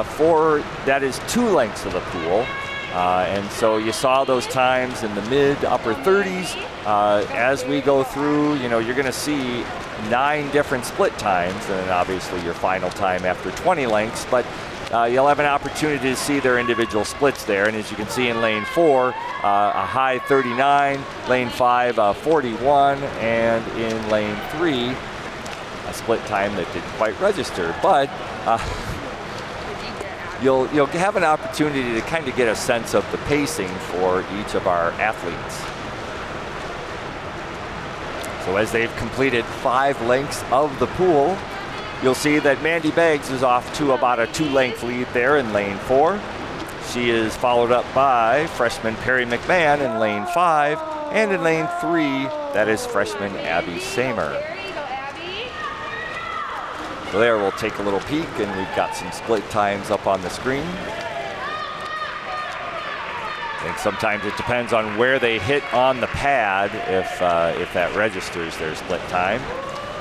for, that is 2 lengths of the pool. And so you saw those times in the mid-upper 30s. As we go through, you know, you're going to see 9 different split times, and then obviously your final time after 20 lengths. But you'll have an opportunity to see their individual splits there. And as you can see in lane 4, a high 39, lane 5, 41, and in lane 3, a split time that didn't quite register. But you'll have an opportunity to kind of get a sense of the pacing for each of our athletes. So as they've completed 5 lengths of the pool, you'll see that Mandy Beggs is off to about a 2-length lead there in lane 4. She is followed up by freshman Perry McMahon in lane 5, and in lane 3, that is freshman Abby Samer. So there, we'll take a little peek, and we've got some split times up on the screen. I think sometimes it depends on where they hit on the pad if that registers their split time.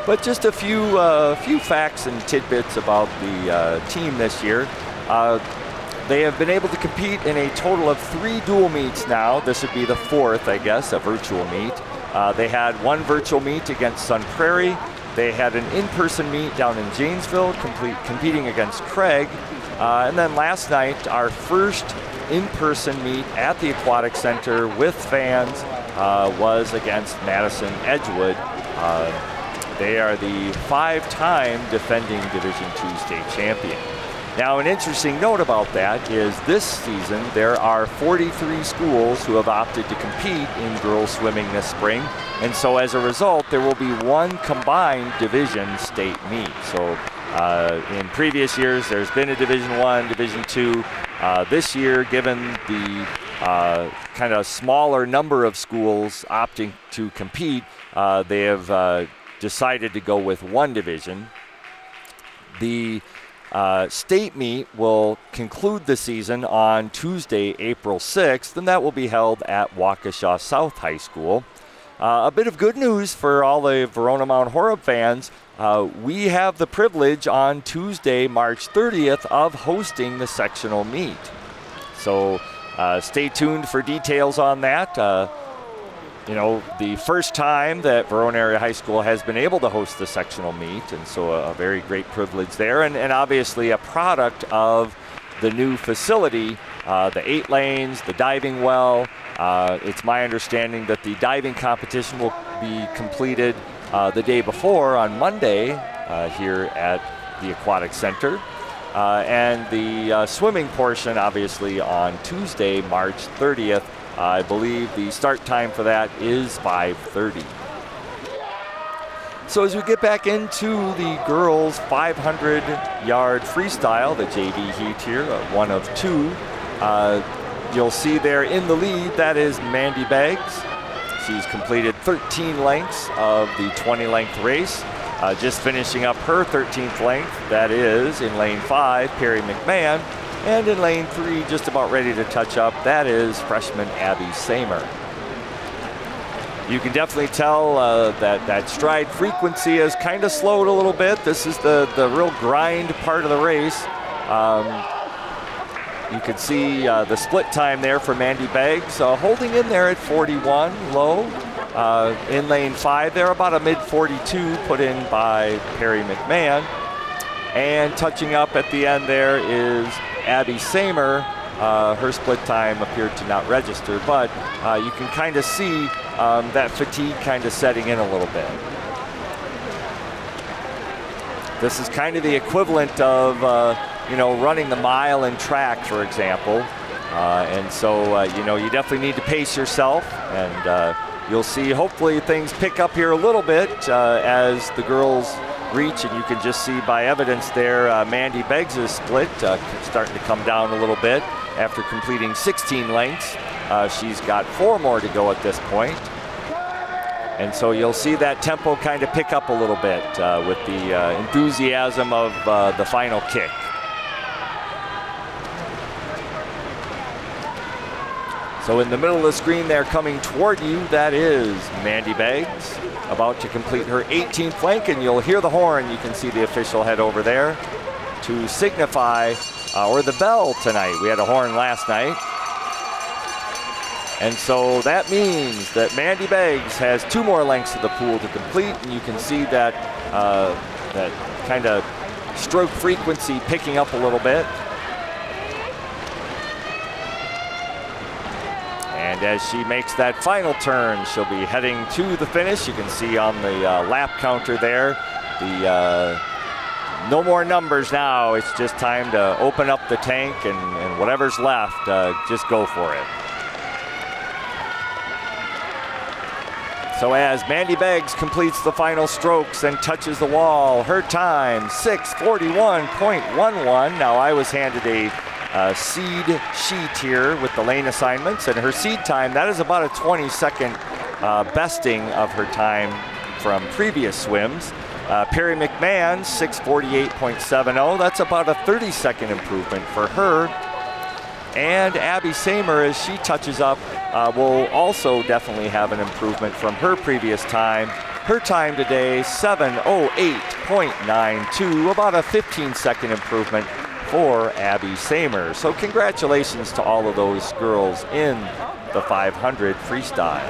But just a few facts and tidbits about the team this year. They have been able to compete in a total of 3 dual meets now. This would be the 4th, I guess, a virtual meet. They had 1 virtual meet against Sun Prairie. They had an in-person meet down in Janesville, competing against Craig. And then last night, our first in-person meet at the Aquatic Center with fans was against Madison Edgewood. They are the 5-time defending Division II state champion. Now, an interesting note about that is this season, there are 43 schools who have opted to compete in girls swimming this spring. And so as a result, there will be 1 combined Division state meet. So in previous years, there's been a Division I, Division II. This year, given the kind of smaller number of schools opting to compete, they have decided to go with 1 division. The state meet will conclude the season on Tuesday, April 6th, and that will be held at Waukesha South High School. A bit of good news for all the Verona Mount Horeb fans. We have the privilege on Tuesday, March 30th, of hosting the sectional meet. So stay tuned for details on that. you know, the first time that Verona Area High School has been able to host the sectional meet, and so a very great privilege there, and obviously a product of the new facility, the 8 lanes, the diving well. It's my understanding that the diving competition will be completed the day before on Monday here at the Aquatic Center, and the swimming portion obviously on Tuesday, March 30th. I believe the start time for that is 5:30. So as we get back into the girls' 500-yard freestyle, the JV heat here, one of 2, you'll see there in the lead, that is Mandy Beggs. She's completed 13 lengths of the 20-length race. Just finishing up her 13th length, that is in lane 5, Perry McMahon. And in lane 3, just about ready to touch up, that is freshman Abby Samer. You can definitely tell that stride frequency has kind of slowed a little bit. This is the real grind part of the race. You can see the split time there for Mandy Beggs, holding in there at 41 low. In lane 5 there, about a mid-42 put in by Perry McMahon. And touching up at the end there is Abby Samer. Her split time appeared to not register, but you can kind of see that fatigue kind of setting in a little bit. This is kind of the equivalent of you know, running the mile in track, for example. And so, you know, you definitely need to pace yourself, and you'll see hopefully things pick up here a little bit as the girls reach, and you can just see by evidence there, Mandy Beggs' split starting to come down a little bit after completing 16 lengths. She's got 4 more to go at this point. And so you'll see that tempo kind of pick up a little bit with the enthusiasm of the final kick. So in the middle of the screen there, coming toward you, that is Mandy Beggs, about to complete her 18th length, and you'll hear the horn. You can see the official head over there to signify, or the bell tonight. We had a horn last night. And so that means that Mandy Beggs has 2 more lengths of the pool to complete, and you can see that, that kind of stroke frequency picking up a little bit. And as she makes that final turn, she'll be heading to the finish. You can see on the lap counter there, the no more numbers now. It's just time to open up the tank, and whatever's left, just go for it. So as Mandy Beggs completes the final strokes and touches the wall, her time, 6:41.11. Now I was handed a seed sheet here with the lane assignments, and her seed time, that is about a 20-second besting of her time from previous swims. Perry McMahon, 6:48.70. That's about a 30-second improvement for her. And Abby Samer, as she touches up, will also definitely have an improvement from her previous time. Her time today, 7:08.92, about a 15-second improvement for Abby Samer. So congratulations to all of those girls in the 500 freestyle.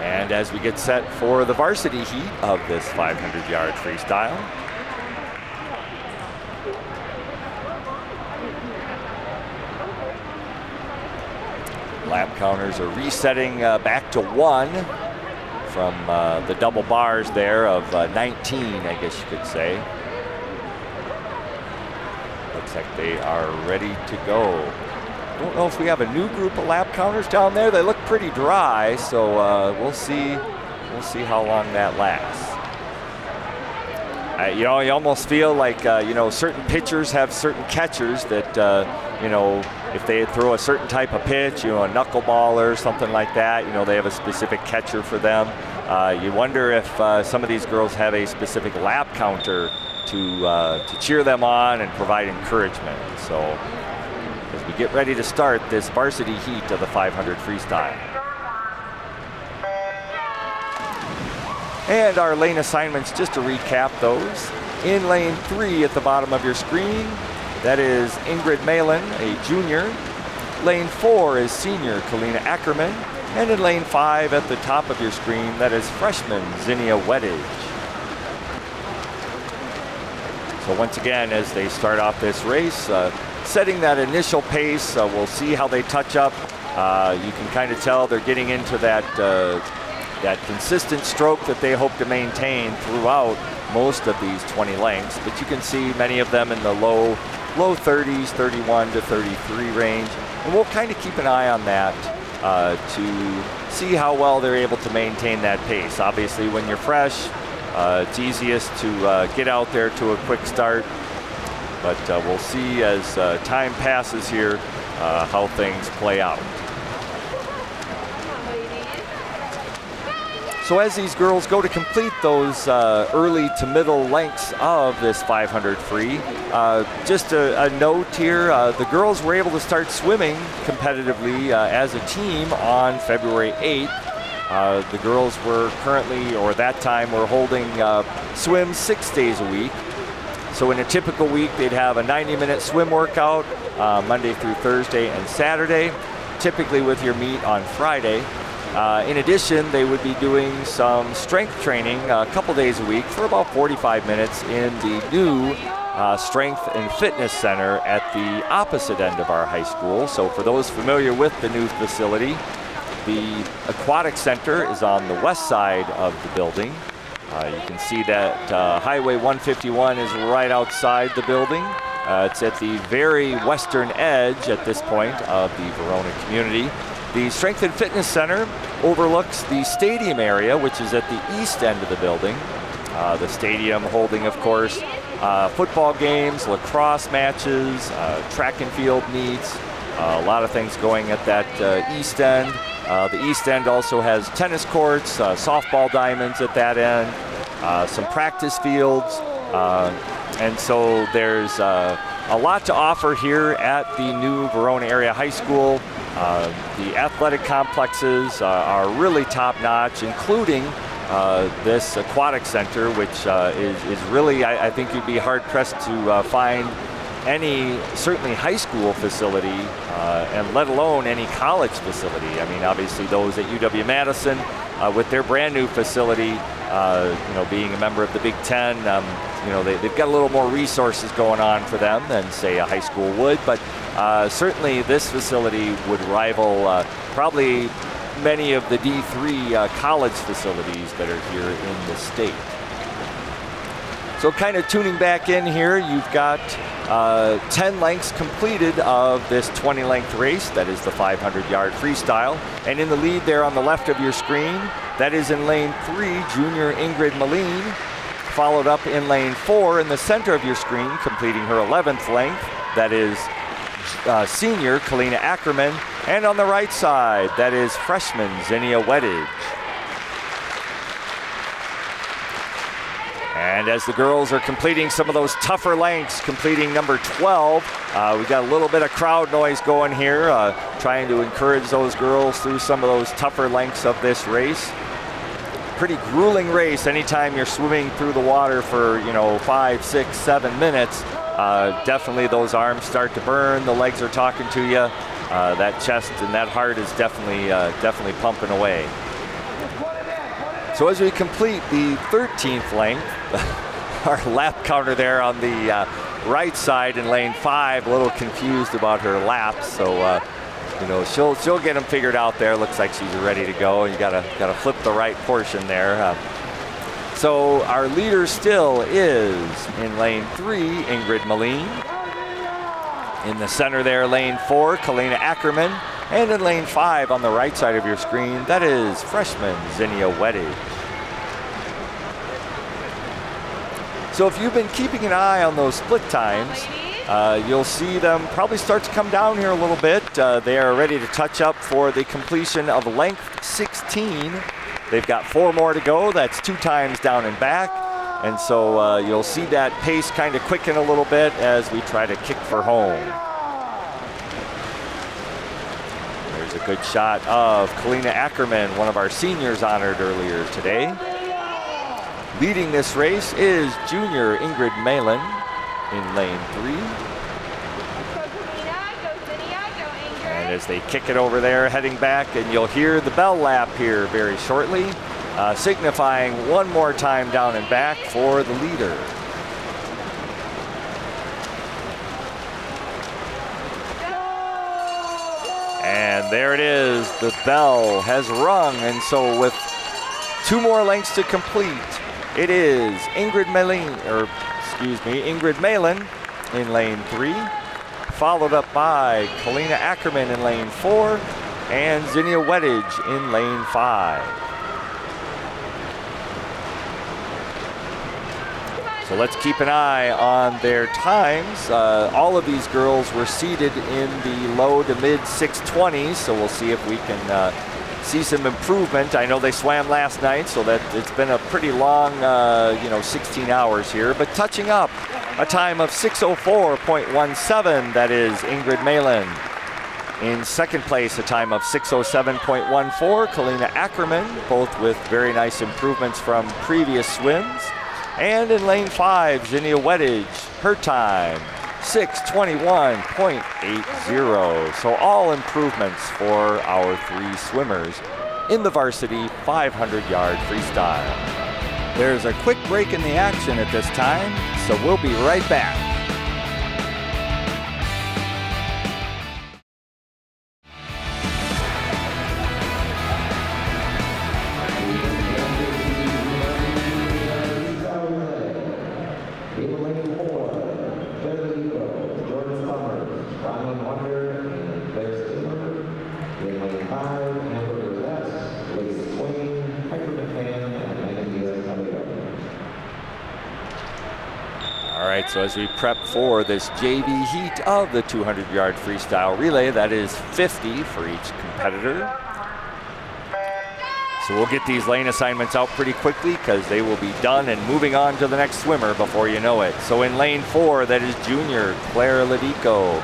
And as we get set for the varsity heat of this 500-yard freestyle, lap counters are resetting back to 1 from the double bars there of 19, I guess you could say. Looks like they are ready to go. Don't know if we have a new group of lap counters down there. They look pretty dry, so we'll see how long that lasts. You know, you almost feel like you know, certain pitchers have certain catchers that you know, if they throw a certain type of pitch, you know, a knuckleball or something like that, you know, they have a specific catcher for them. You wonder if some of these girls have a specific lap counter to cheer them on and provide encouragement. So as we get ready to start this varsity heat of the 500 freestyle. And our lane assignments, just to recap those. In lane 3 at the bottom of your screen, that is Ingrid Malin, a junior. Lane 4 is senior Kalina Ackerman. And in lane 5 at the top of your screen, that is freshman Zinnia Weddage. So once again, as they start off this race, setting that initial pace, we'll see how they touch up. You can kind of tell they're getting into that consistent stroke that they hope to maintain throughout most of these 20 lengths. But you can see many of them in the low 30s, 31 to 33 range. And we'll kind of keep an eye on that to see how well they're able to maintain that pace. Obviously, when you're fresh, it's easiest to get out there to a quick start. But we'll see as time passes here how things play out. So as these girls go to complete those early to middle lengths of this 500 free, just a note here, the girls were able to start swimming competitively as a team on February 8th. The girls were currently, or that time, were holding swims 6 days a week. So in a typical week, they'd have a 90-minute swim workout Monday through Thursday and Saturday, typically with your meet on Friday. In addition, they would be doing some strength training a couple days a week for about 45 minutes in the new Strength and Fitness Center at the opposite end of our high school. So for those familiar with the new facility, the Aquatic Center is on the west side of the building. You can see that Highway 151 is right outside the building. It's at the very western edge at this point of the Verona community. The Strength and Fitness Center overlooks the stadium area, which is at the east end of the building. The stadium holding, of course, football games, lacrosse matches, track and field meets, a lot of things going at that east end. The east end also has tennis courts, softball diamonds at that end, some practice fields, and so there's a lot to offer here at the new Verona Area High School. The athletic complexes are really top-notch, including this aquatic center, which is really, I think you'd be hard-pressed to find any, certainly high school facility, and let alone any college facility. I mean, obviously those at UW-Madison with their brand new facility, being a member of the Big Ten, they've got a little more resources going on for them than, say, a high school would, but certainly this facility would rival probably many of the D3 college facilities that are here in the state. So kind of tuning back in here, you've got 10 lengths completed of this 20-length race. That is the 500-yard freestyle. And in the lead there on the left of your screen, that is in lane 3, junior Ingrid Malin. Followed up in lane 4 in the center of your screen, completing her 11th length. That is senior Kalina Ackerman. And on the right side, that is freshman Zinnia Weddage. And as the girls are completing some of those tougher lengths, completing number 12, we got a little bit of crowd noise going here, trying to encourage those girls through some of those tougher lengths of this race. Pretty grueling race anytime you're swimming through the water for 5, 6, 7 minutes. Definitely those arms start to burn, the legs are talking to you. That chest and that heart is definitely pumping away. So as we complete the 13th length, our lap counter there on the right side in lane 5, a little confused about her laps. So she'll get them figured out there. Looks like she's ready to go. You gotta flip the right portion there. So our leader still is in lane 3, Ingrid Malin. In the center there, lane 4, Kalina Ackerman. And in lane 5 on the right side of your screen, that is freshman Zinnia Weddage. So if you've been keeping an eye on those split times, you'll see them probably start to come down here a little bit. They are ready to touch up for the completion of length 16. They've got 4 more to go. That's 2 times down and back. And so you'll see that pace kind of quicken a little bit as we try to kick for home. There's a good shot of Kalina Ackerman, one of our seniors honored earlier today. Leading this race is junior Ingrid Malin in lane 3. Go Karina, go Zinnia, go Ingrid. And as they kick it over there, heading back, and you'll hear the bell lap here very shortly, signifying one more time down and back for the leader. And there it is, the bell has rung, and so with 2 more lengths to complete, it is Ingrid Malin in lane 3, followed up by Kalina Ackerman in lane 4, and Zinnia Weddage in lane 5. So let's keep an eye on their times. All of these girls were seated in the low to mid 620s, so we'll see if we can see some improvement. I know they swam last night, so that it's been a pretty long, 16 hours here, but touching up a time of 6:04.17, that is Ingrid Malin. In second place, a time of 6:07.14, Kalina Ackerman, both with very nice improvements from previous swims. And in lane 5, Zinnia Weddage, her time, 6:21.80. So all improvements for our 3 swimmers in the varsity 500-yard freestyle. There's a quick break in the action at this time, so we'll be right back. So as we prep for this JV heat of the 200-yard freestyle relay, that is 50 for each competitor. So we'll get these lane assignments out pretty quickly because they will be done and moving on to the next swimmer before you know it. So in lane 4, that is junior Claire Ledico.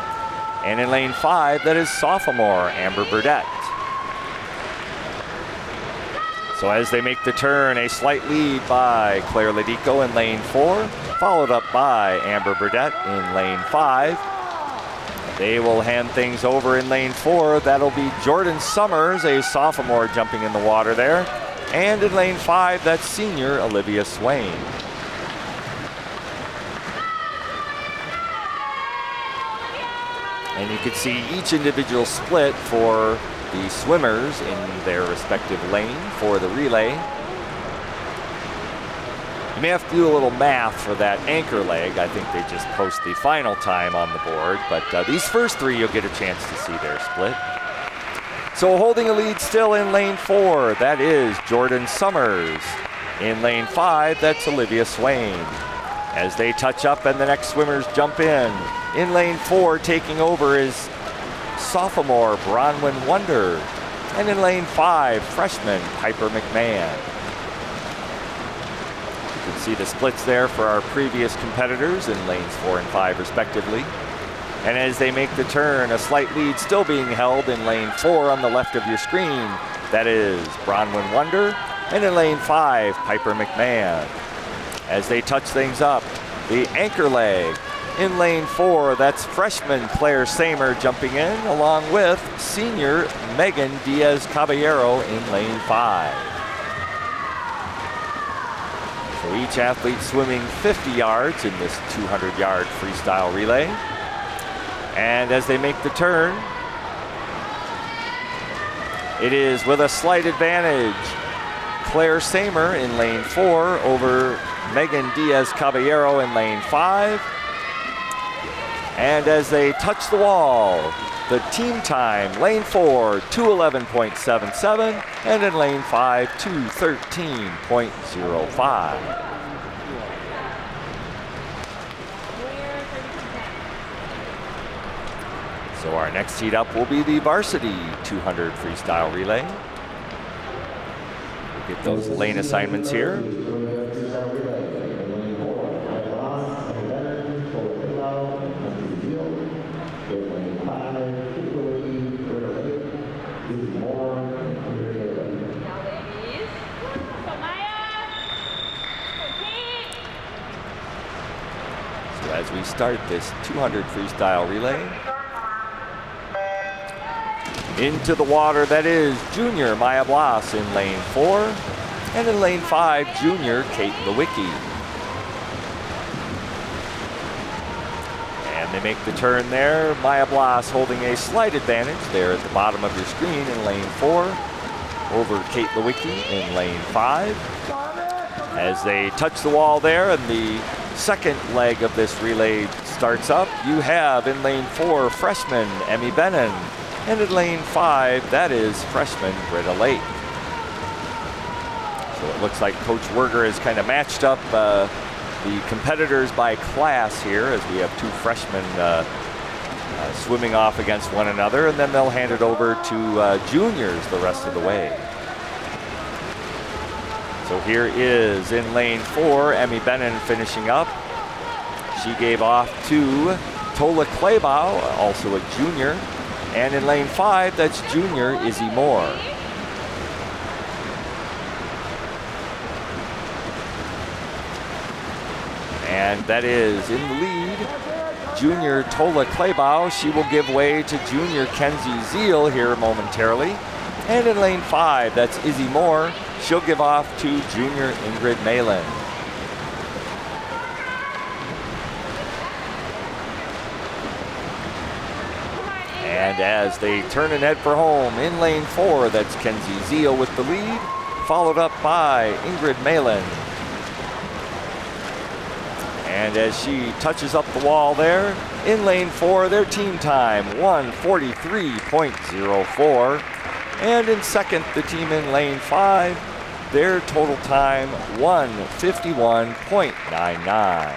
And in lane 5, that is sophomore Amber Burdette. So as they make the turn, a slight lead by Claire Ledico in lane 4, followed up by Amber Burdette in lane 5. They will hand things over in lane 4. That'll be Jordan Summers, a sophomore, jumping in the water there. And in lane 5, that's senior Olivia Swain. And you can see each individual split for the swimmers in their respective lane for the relay. You may have to do a little math for that anchor leg. I think they just post the final time on the board, but these first 3 you'll get a chance to see their split. So holding a lead still in lane 4, that is Jordan Summers. In lane 5, that's Olivia Swain. As they touch up and the next swimmers jump in lane 4, taking over is sophomore Bronwyn Wonder. And in lane 5, freshman Piper McMahon. You can see the splits there for our previous competitors in lanes 4 and 5 respectively. And as they make the turn, a slight lead still being held in lane 4 on the left of your screen. That is Bronwyn Wonder. And in lane 5, Piper McMahon. As they touch things up, the anchor leg. In lane 4, that's freshman Claire Samer jumping in, along with senior Megan Diaz-Caballero in lane 5. So each athlete swimming 50 yards in this 200-yard freestyle relay. And as they make the turn, it is with a slight advantage. Claire Samer in lane 4 over Megan Diaz-Caballero in lane 5. And as they touch the wall, the team time, lane 4, 2:11.77, and in lane 5, 2:13.05. So our next heat up will be the varsity 200 freestyle relay. We'll get those lane assignments here. as we start this 200 freestyle relay. Into the water, that is junior Maya Blas in lane 4. And in lane 5, junior Kate Lewicki. And they make the turn there. Maya Blas holding a slight advantage there at the bottom of your screen in lane 4 over Kate Lewicki in lane 5. As they touch the wall there and the second leg of this relay starts up, you have in lane 4 freshman Emmy Bennon, and in lane 5 that is freshman Britta Lake. So it looks like Coach Werger has kind of matched up the competitors by class here, as we have two freshmen swimming off against one another, and then they'll hand it over to juniors the rest of the way. So here is in lane 4, Emmy Bennon finishing up. She gave off to Tola Kleibau, also a junior. And in lane 5, that's junior Izzy Moore. And that is in the lead, junior Tola Kleibau. She will give way to junior Kenzie Zeal here momentarily. And in lane 5, that's Izzy Moore. She'll give off to junior Ingrid Malin. And as they turn and head for home in lane 4, that's Kenzie Zeal with the lead, followed up by Ingrid Malin. And as she touches up the wall there, in lane 4, their team time, 1:43.04. And in second, the team in lane 5, their total time, 1:51.99.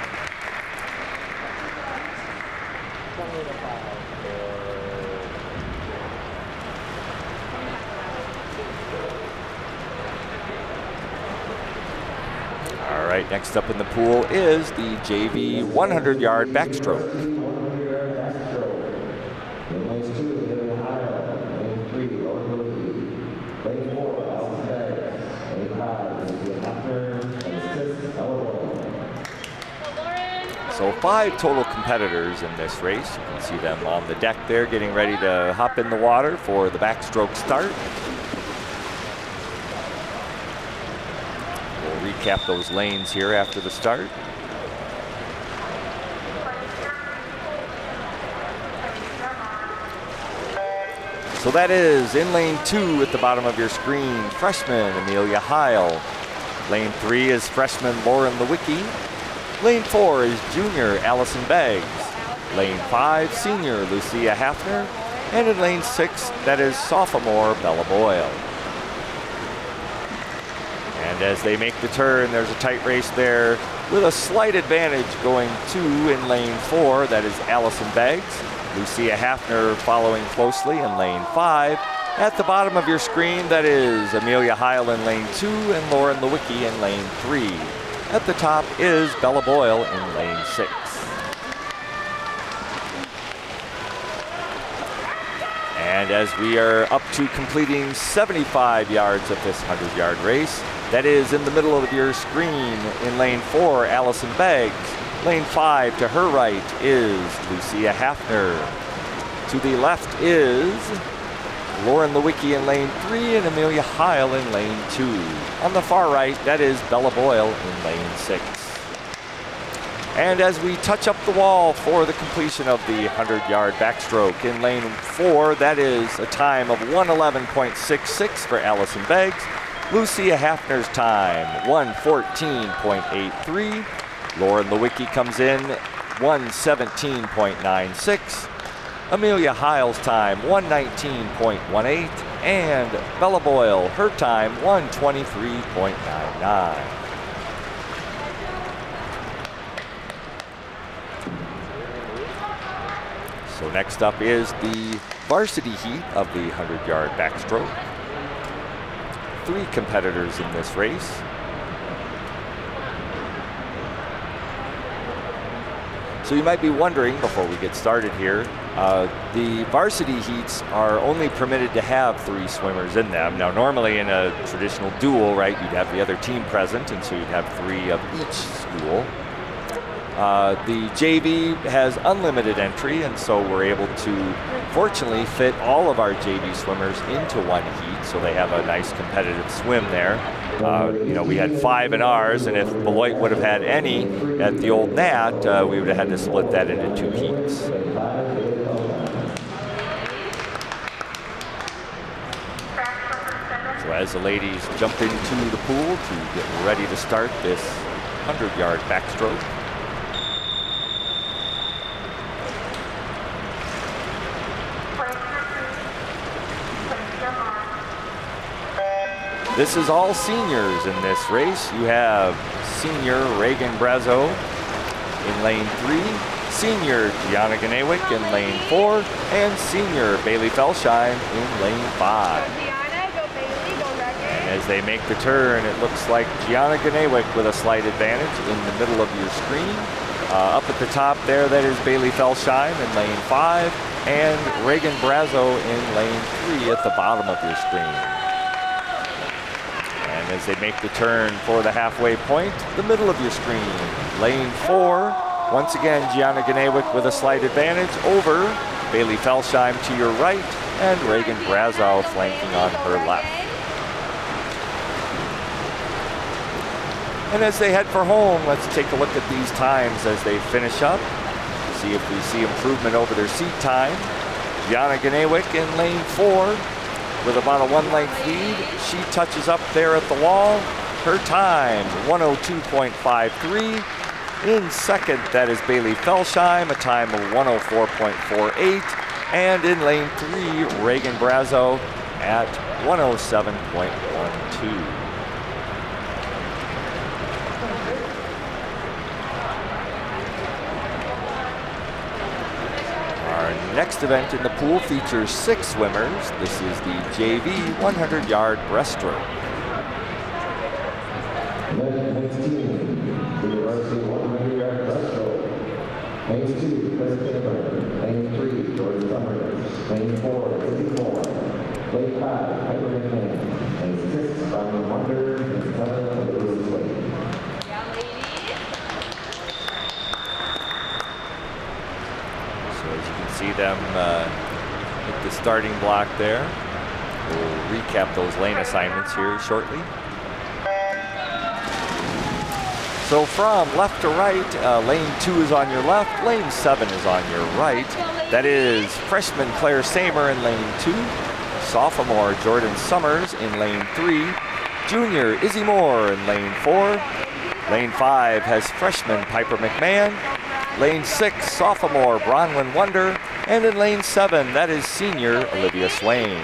All right, next up in the pool is the JV 100-yard backstroke. So 5 total competitors in this race. You can see them on the deck there getting ready to hop in the water for the backstroke start. We'll recap those lanes here after the start. So that is in lane 2 at the bottom of your screen, freshman Amelia Heil. Lane 3 is freshman Lauren Lewicki. Lane 4 is junior Allison Beggs. Lane 5, senior Lucia Hafner. And in lane 6, that is sophomore Bella Boyle. And as they make the turn, there's a tight race there with a slight advantage going to in lane 4, that is Allison Beggs. Lucia Hafner following closely in lane 5. At the bottom of your screen, that is Amelia Heil in lane 2 and Lauren Lewicki in lane 3. At the top is Bella Boyle in lane 6. And as we are up to completing 75 yards of this 100-yard race, that is in the middle of your screen in lane 4, Allison Beggs. Lane 5 to her right is Lucia Hafner. To the left is Lauren Lewicki in lane 3 and Amelia Heil in lane 2. On the far right, that is Bella Boyle in lane 6. And as we touch up the wall for the completion of the 100-yard backstroke in lane 4, that is a time of 1:11.66 for Allison Beggs. Lucia Hafner's time, 1:14.83. Lauren Lewicki comes in, 1:17.96. Amelia Heil's time, 1:19.18. And Bella Boyle, her time, 1:23.99. So next up is the varsity heat of the 100-yard backstroke. 3 competitors in this race. So you might be wondering, before we get started here, the varsity heats are only permitted to have 3 swimmers in them. Now, normally in a traditional duel, right, you'd have the other team present, and so you'd have 3 of each school. The JV has unlimited entry, and so we're able to fortunately fit all of our JV swimmers into one heat, so they have a nice competitive swim there. You know, we had 5 in ours, and if Beloit would have had any at the old Nat, we would have had to split that into 2 heats. So as the ladies jump into the pool to get ready to start this 100-yard backstroke. This is all seniors in this race. You have senior Reagan Brazo in lane 3, senior Gianna Ganewick in lane 4, and senior Bailey Felsheim in lane 5. Gianna, go Bailey, go Reagan. And as they make the turn, it looks like Gianna Ganewick with a slight advantage in the middle of your screen. Up at the top there, that is Bailey Felsheim in lane 5, and Reagan Brazo in lane 3 at the bottom of your screen. As they make the turn for the halfway point, the middle of your screen, lane 4. Once again, Gianna Ganewick with a slight advantage over Bailey Felsheim to your right, and Reagan Brazo flanking on her left. And as they head for home, let's take a look at these times as they finish up. See if we see improvement over their seat time. Gianna Ganewick in lane 4. With about a 1-length lead, she touches up there at the wall. Her time, 102.53. In second, that is Bailey Felsheim, a time of 104.48. And in lane 3, Reagan Brazo at 107.12. Next event in the pool features 6 swimmers. This is the JV 100-yard breaststroke. Next team, the varsity 100-yard breaststroke. Lane 2, Chris Taylor. Lane 3, Jordan Summers. Lane 4, Izzy Moore. Lane 5, Piper McMahon. Lane 6, Brandon Wonder. And 7, Elizabeth Wade. See them hit the starting block there. We'll recap those lane assignments here shortly. So from left to right, lane 2 is on your left, lane 7 is on your right. That is freshman Claire Samer in lane 2, sophomore Jordan Summers in lane 3, junior Izzy Moore in lane 4. Lane 5 has freshman Piper McMahon. Lane 6, sophomore Bronwyn Wonder, and in lane 7, that is senior Olivia Swain.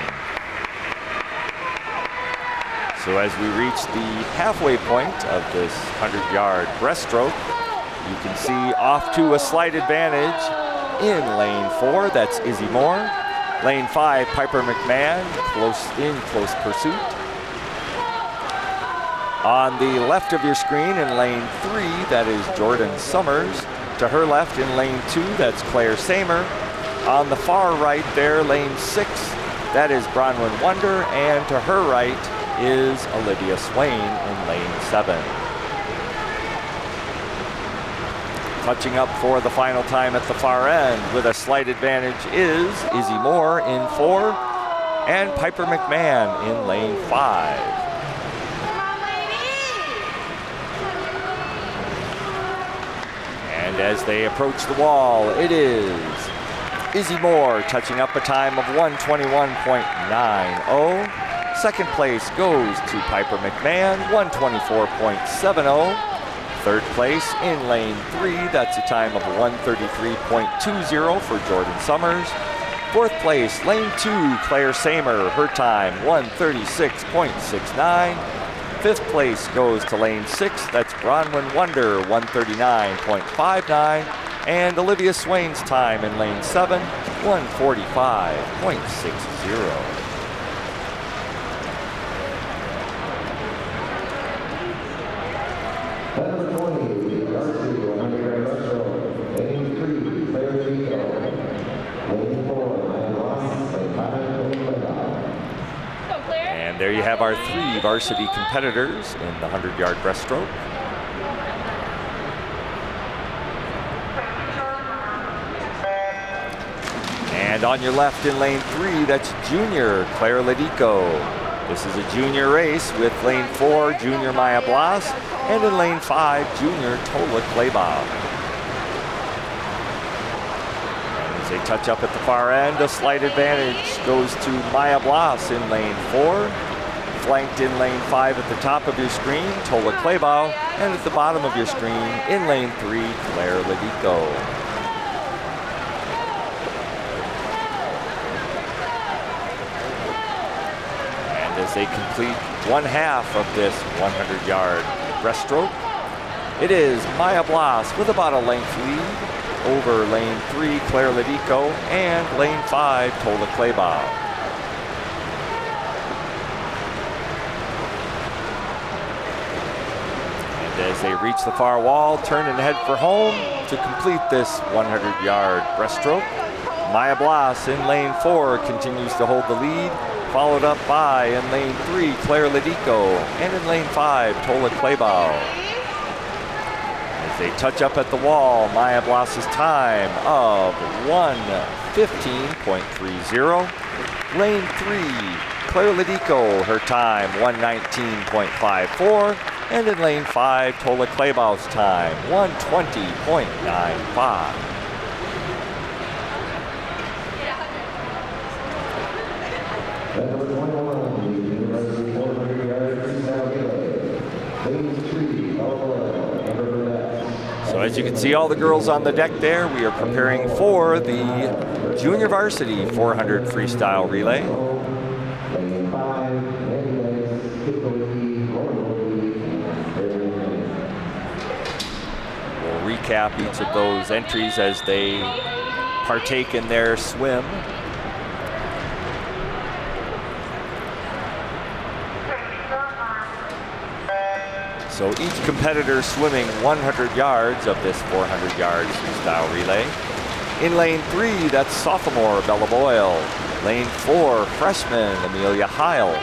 So as we reach the halfway point of this 100-yard breaststroke, you can see off to a slight advantage in lane 4, that's Izzy Moore. Lane 5, Piper McMahon, close pursuit. On the left of your screen in lane 3, that is Jordan Summers. To her left in lane 2, that's Claire Samer. On the far right there, lane 6, that is Bronwyn Wonder. And to her right is Olivia Swain in lane 7. Touching up for the final time at the far end with a slight advantage is Izzy Moore in 4 and Piper McMahon in lane 5. And as they approach the wall, it is Izzy Moore touching up a time of 121.90. Second place goes to Piper McMahon, 124.70. Third place in lane 3, that's a time of 133.20 for Jordan Summers. Fourth place, lane 2, Claire Samer, her time 136.69. Fifth place goes to lane 6, that's Bronwyn Wonder, 139.59. And Olivia Swain's time in lane 7, 145.60. And there you have our 3 varsity competitors in the 100-yard breaststroke. on your left in lane 3, that's junior Claire Ledico. This is a junior race with lane 4, junior Maya Blas, and in lane 5, junior Tola Klebaugh. As they touch up at the far end, a slight advantage goes to Maya Blas in lane 4. Flanked in lane 5 at the top of your screen, Tola Klebaugh, and at the bottom of your screen, in lane 3, Claire Ledico. And as they complete one half of this 100-yard breaststroke, it is Maya Blas with about a length lead over lane 3, Claire Ledico, and lane 5, Tola Klebaugh. As they reach the far wall, turn and head for home to complete this 100-yard breaststroke. Maya Blas in lane 4 continues to hold the lead, followed up by in lane 3, Claire Ledico, and in lane 5, Tola Klebaugh. As they touch up at the wall, Maya Blas's time of 1:15.30. Lane 3, Claire Ledico, her time 1:19.54. And in lane 5, Tola Klebaugh's time, 1:20.95. So as you can see all the girls on the deck there, we are preparing for the junior varsity 400 freestyle relay. Recap each of those entries as they partake in their swim. So each competitor swimming 100 yards of this 400 yards freestyle relay. In lane 3, that's sophomore Bella Boyle. Lane 4, freshman Amelia Heil.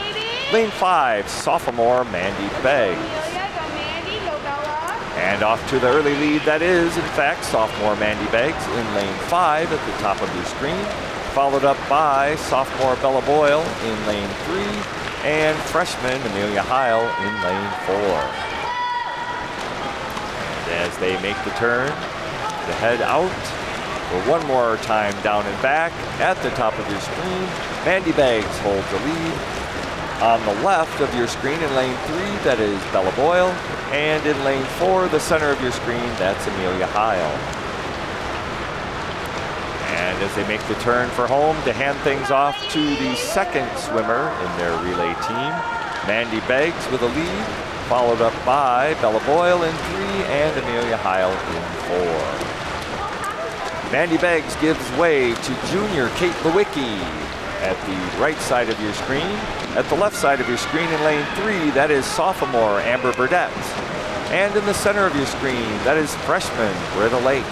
Lane 5, sophomore Mandy Beggs. And off to the early lead, that is, in fact, sophomore Mandy Beggs in lane 5 at the top of your screen, followed up by sophomore Bella Boyle in lane 3, and freshman Amelia Heil in lane 4. And as they make the turn to head out for one more time down and back at the top of your screen, Mandy Beggs holds the lead. On the left of your screen in lane 3, that is Bella Boyle. And in lane 4, the center of your screen, that's Amelia Heil. And as they make the turn for home to hand things off to the second swimmer in their relay team, Mandy Beggs with a lead, followed up by Bella Boyle in 3 and Amelia Heil in 4. Mandy Beggs gives way to junior Kate Lewicki at the right side of your screen. At the left side of your screen in lane 3, that is sophomore Amber Burdett. And in the center of your screen, that is freshman Britta Lake.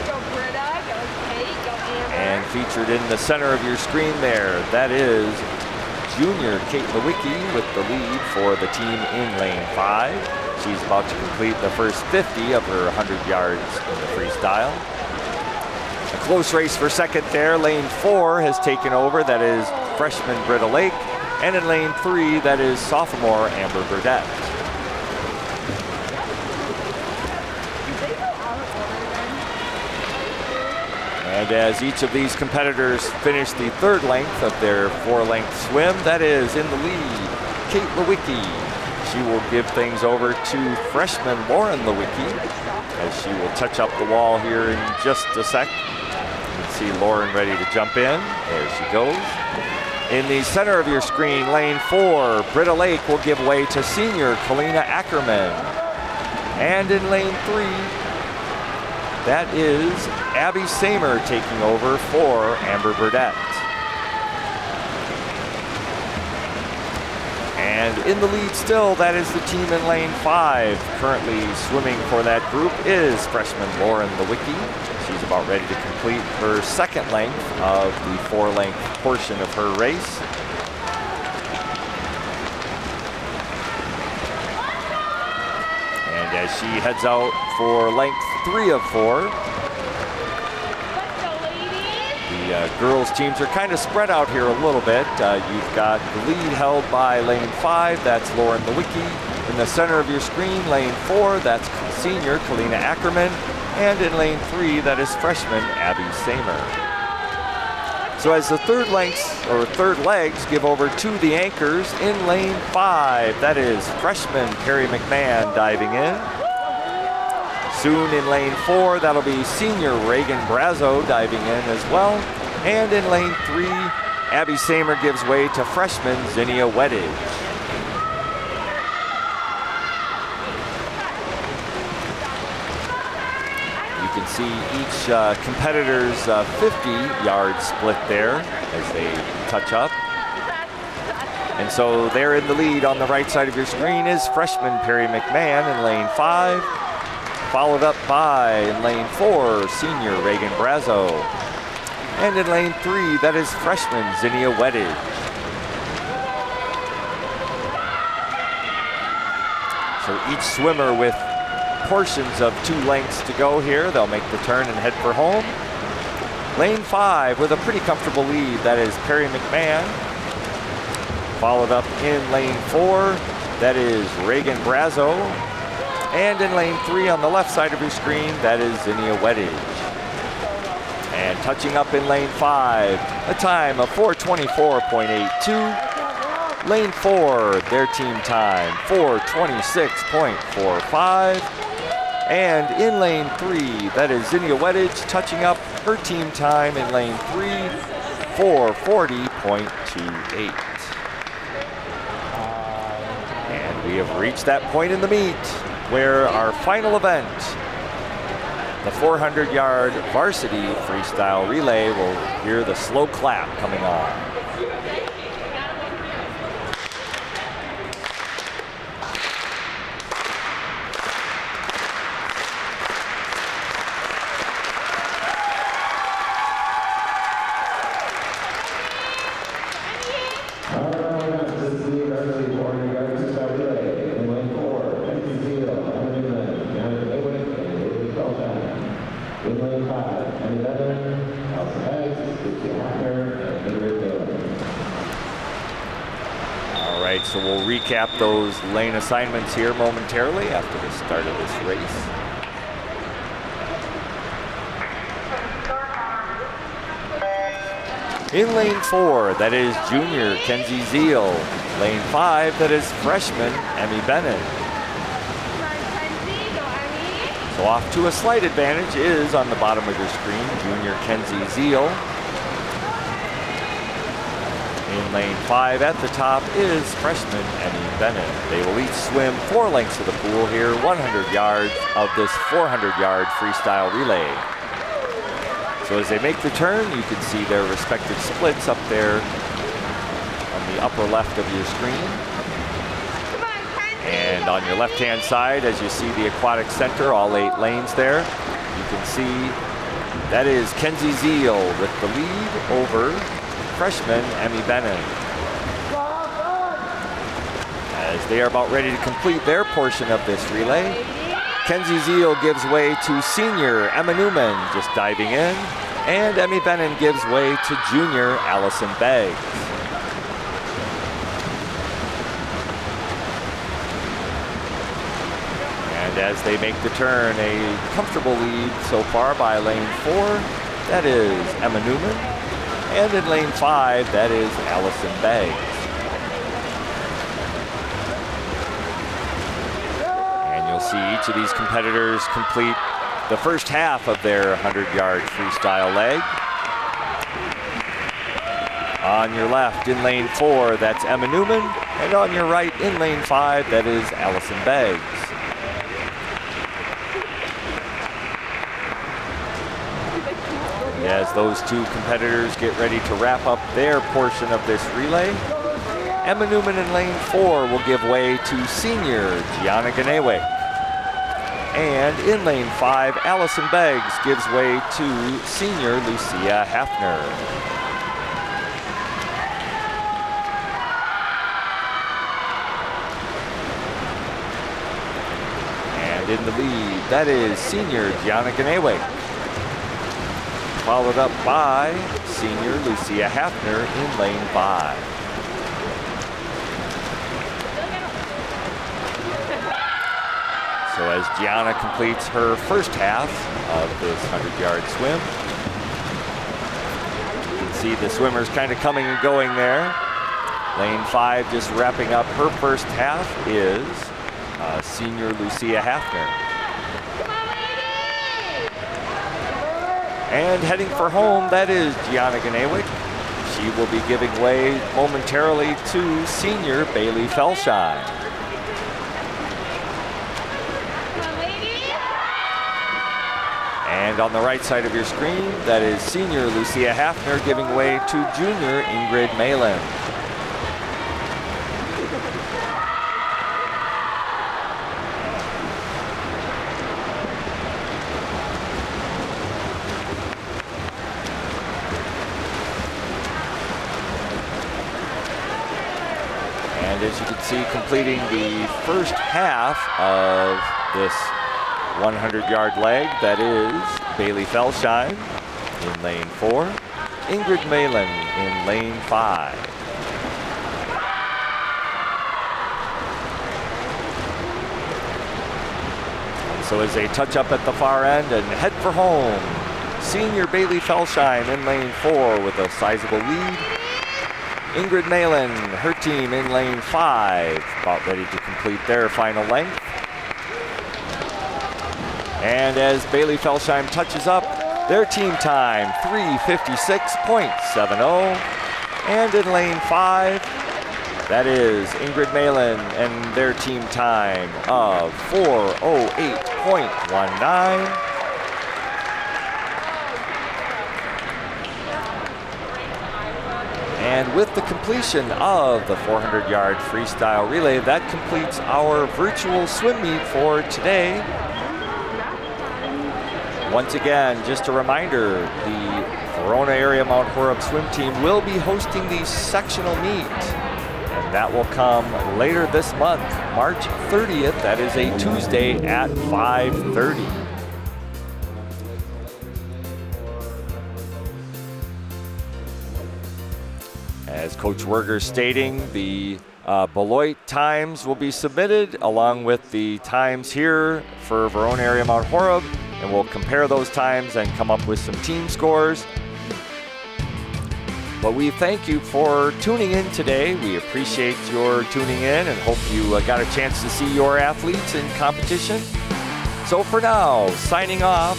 Go Britta, go Kate, go Amber. And featured in the center of your screen there, that is junior Kate Lewicki with the lead for the team in lane 5. She's about to complete the first 50 of her 100 yards in the freestyle. A close race for second there. Lane 4 has taken over. That is freshman Britta Lake. And in lane 3, that is sophomore Amber Burdett. And as each of these competitors finish the third length of their 4-length swim, that is in the lead, Kate Lewicki. She will give things over to freshman Lauren Lewicki as she will touch up the wall here in just a sec. You can see Lauren ready to jump in. There she goes. In the center of your screen, lane 4, Britta Lake will give way to senior Kalina Ackerman. And in lane 3, that is Abby Samer taking over for Amber Burdett. And in the lead still, that is the team in lane 5. Currently swimming for that group is freshman Lauren Lewicki. She's about ready to complete her second length of the 4-length portion of her race. And as she heads out for length 3 of 4, The girls teams are kind of spread out here a little bit. You've got the lead held by lane 5, that's Lauren Lewicki. In the center of your screen, lane 4, that's senior Kalina Ackerman. And in lane 3, that is freshman Abby Samer. So as the third legs give over to the anchors in lane 5, that is freshman Perry McMahon diving in. Soon in lane 4, that'll be senior Reagan Brazo diving in as well. And in lane 3, Abby Samer gives way to freshman Zinnia Weddage. You can see each competitor's 50-yard split there as they touch up. And so there in the lead on the right side of your screen is freshman Perry McMahon in lane 5, followed up by in lane 4, senior Reagan Brazo. And in lane 3, that is freshman Zinnia Weddage. So each swimmer with portions of 2 lengths to go here. They'll make the turn and head for home. Lane 5 with a pretty comfortable lead, that is Perry McMahon. Followed up in lane 4, that is Reagan Brazo. And in lane 3 on the left side of your screen, that is Zinnia Weddage. And touching up in lane 5, a time of 4:24.82. Lane 4, their team time, 4:26.45. And in lane 3, that is Zinnia Weddage touching up her team time in lane 3, 4:40.28. And we have reached that point in the meet where our final event, the 400-yard varsity freestyle relay, will hear the slow clap coming on. So we'll recap those lane assignments here momentarily after the start of this race. In lane 4, that is junior Kenzie Zeal. Lane 5, that is freshman Emmy Bennett. So off to a slight advantage is on the bottom of your screen, junior Kenzie Zeal. In lane 5 at the top is freshman Emmy Bennett. They will each swim 4 lengths of the pool here, 100 yards of this 400-yard freestyle relay. So as they make the turn, you can see their respective splits up there on the upper left of your screen. And on your left-hand side, as you see the aquatic center, all 8 lanes there, you can see that is Kenzie Zeal with the lead over freshman Emmy Bennett. As they are about ready to complete their portion of this relay, Kenzie Zeal gives way to senior Emma Newman, just diving in, and Emmy Bennett gives way to junior Allison Beggs. And as they make the turn, a comfortable lead so far by lane 4, that is Emma Newman. And in lane 5, that is Allison Beggs. And you'll see each of these competitors complete the first half of their 100-yard freestyle leg. On your left, in lane 4, that's Emma Newman. And on your right, in lane 5, that is Allison Beggs. As those 2 competitors get ready to wrap up their portion of this relay, Emma Newman in lane 4 will give way to senior Gianna Ganewick. And in lane 5, Allison Beggs gives way to senior Lucia Hafner. And in the lead, that is senior Gianna Ganewick. followed up by senior Lucia Hafner in lane 5. So as Gianna completes her first half of this 100-yard swim, you can see the swimmers kind of coming and going there. Lane 5 just wrapping up her first half is senior Lucia Hafner. And heading for home, that is Gianna Ganewick. She will be giving way momentarily to senior Bailey Felsheim. And on the right side of your screen, that is senior Lucia Hafner giving way to junior Ingrid Malin. As you can see, completing the first half of this 100-yard leg, that is Bailey Felsheim in lane 4, Ingrid Malin in lane 5. And so as they touch up at the far end and head for home, senior Bailey Felsheim in lane 4 with a sizable lead. Ingrid Malin, her team in lane 5, about ready to complete their final length. And as Bailey Felsheim touches up, their team time, 3:56.70. And in lane 5, that is Ingrid Malin and their team time of 4:08.19. And with the completion of the 400-yard freestyle relay, that completes our virtual swim meet for today. Once again, just a reminder, the Verona area Mount Horeb swim team will be hosting the sectional meet. And that will come later this month, March 30th. That is a Tuesday at 5:30. As Coach Werger stating, the Beloit times will be submitted along with the times here for Verona area Mount Horeb, and we'll compare those times and come up with some team scores. But we thank you for tuning in today. We appreciate your tuning in and hope you got a chance to see your athletes in competition. So for now, signing off,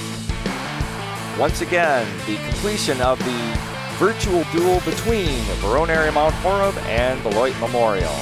once again, the completion of the virtual duel between Verona area Mount Horeb and Beloit Memorial.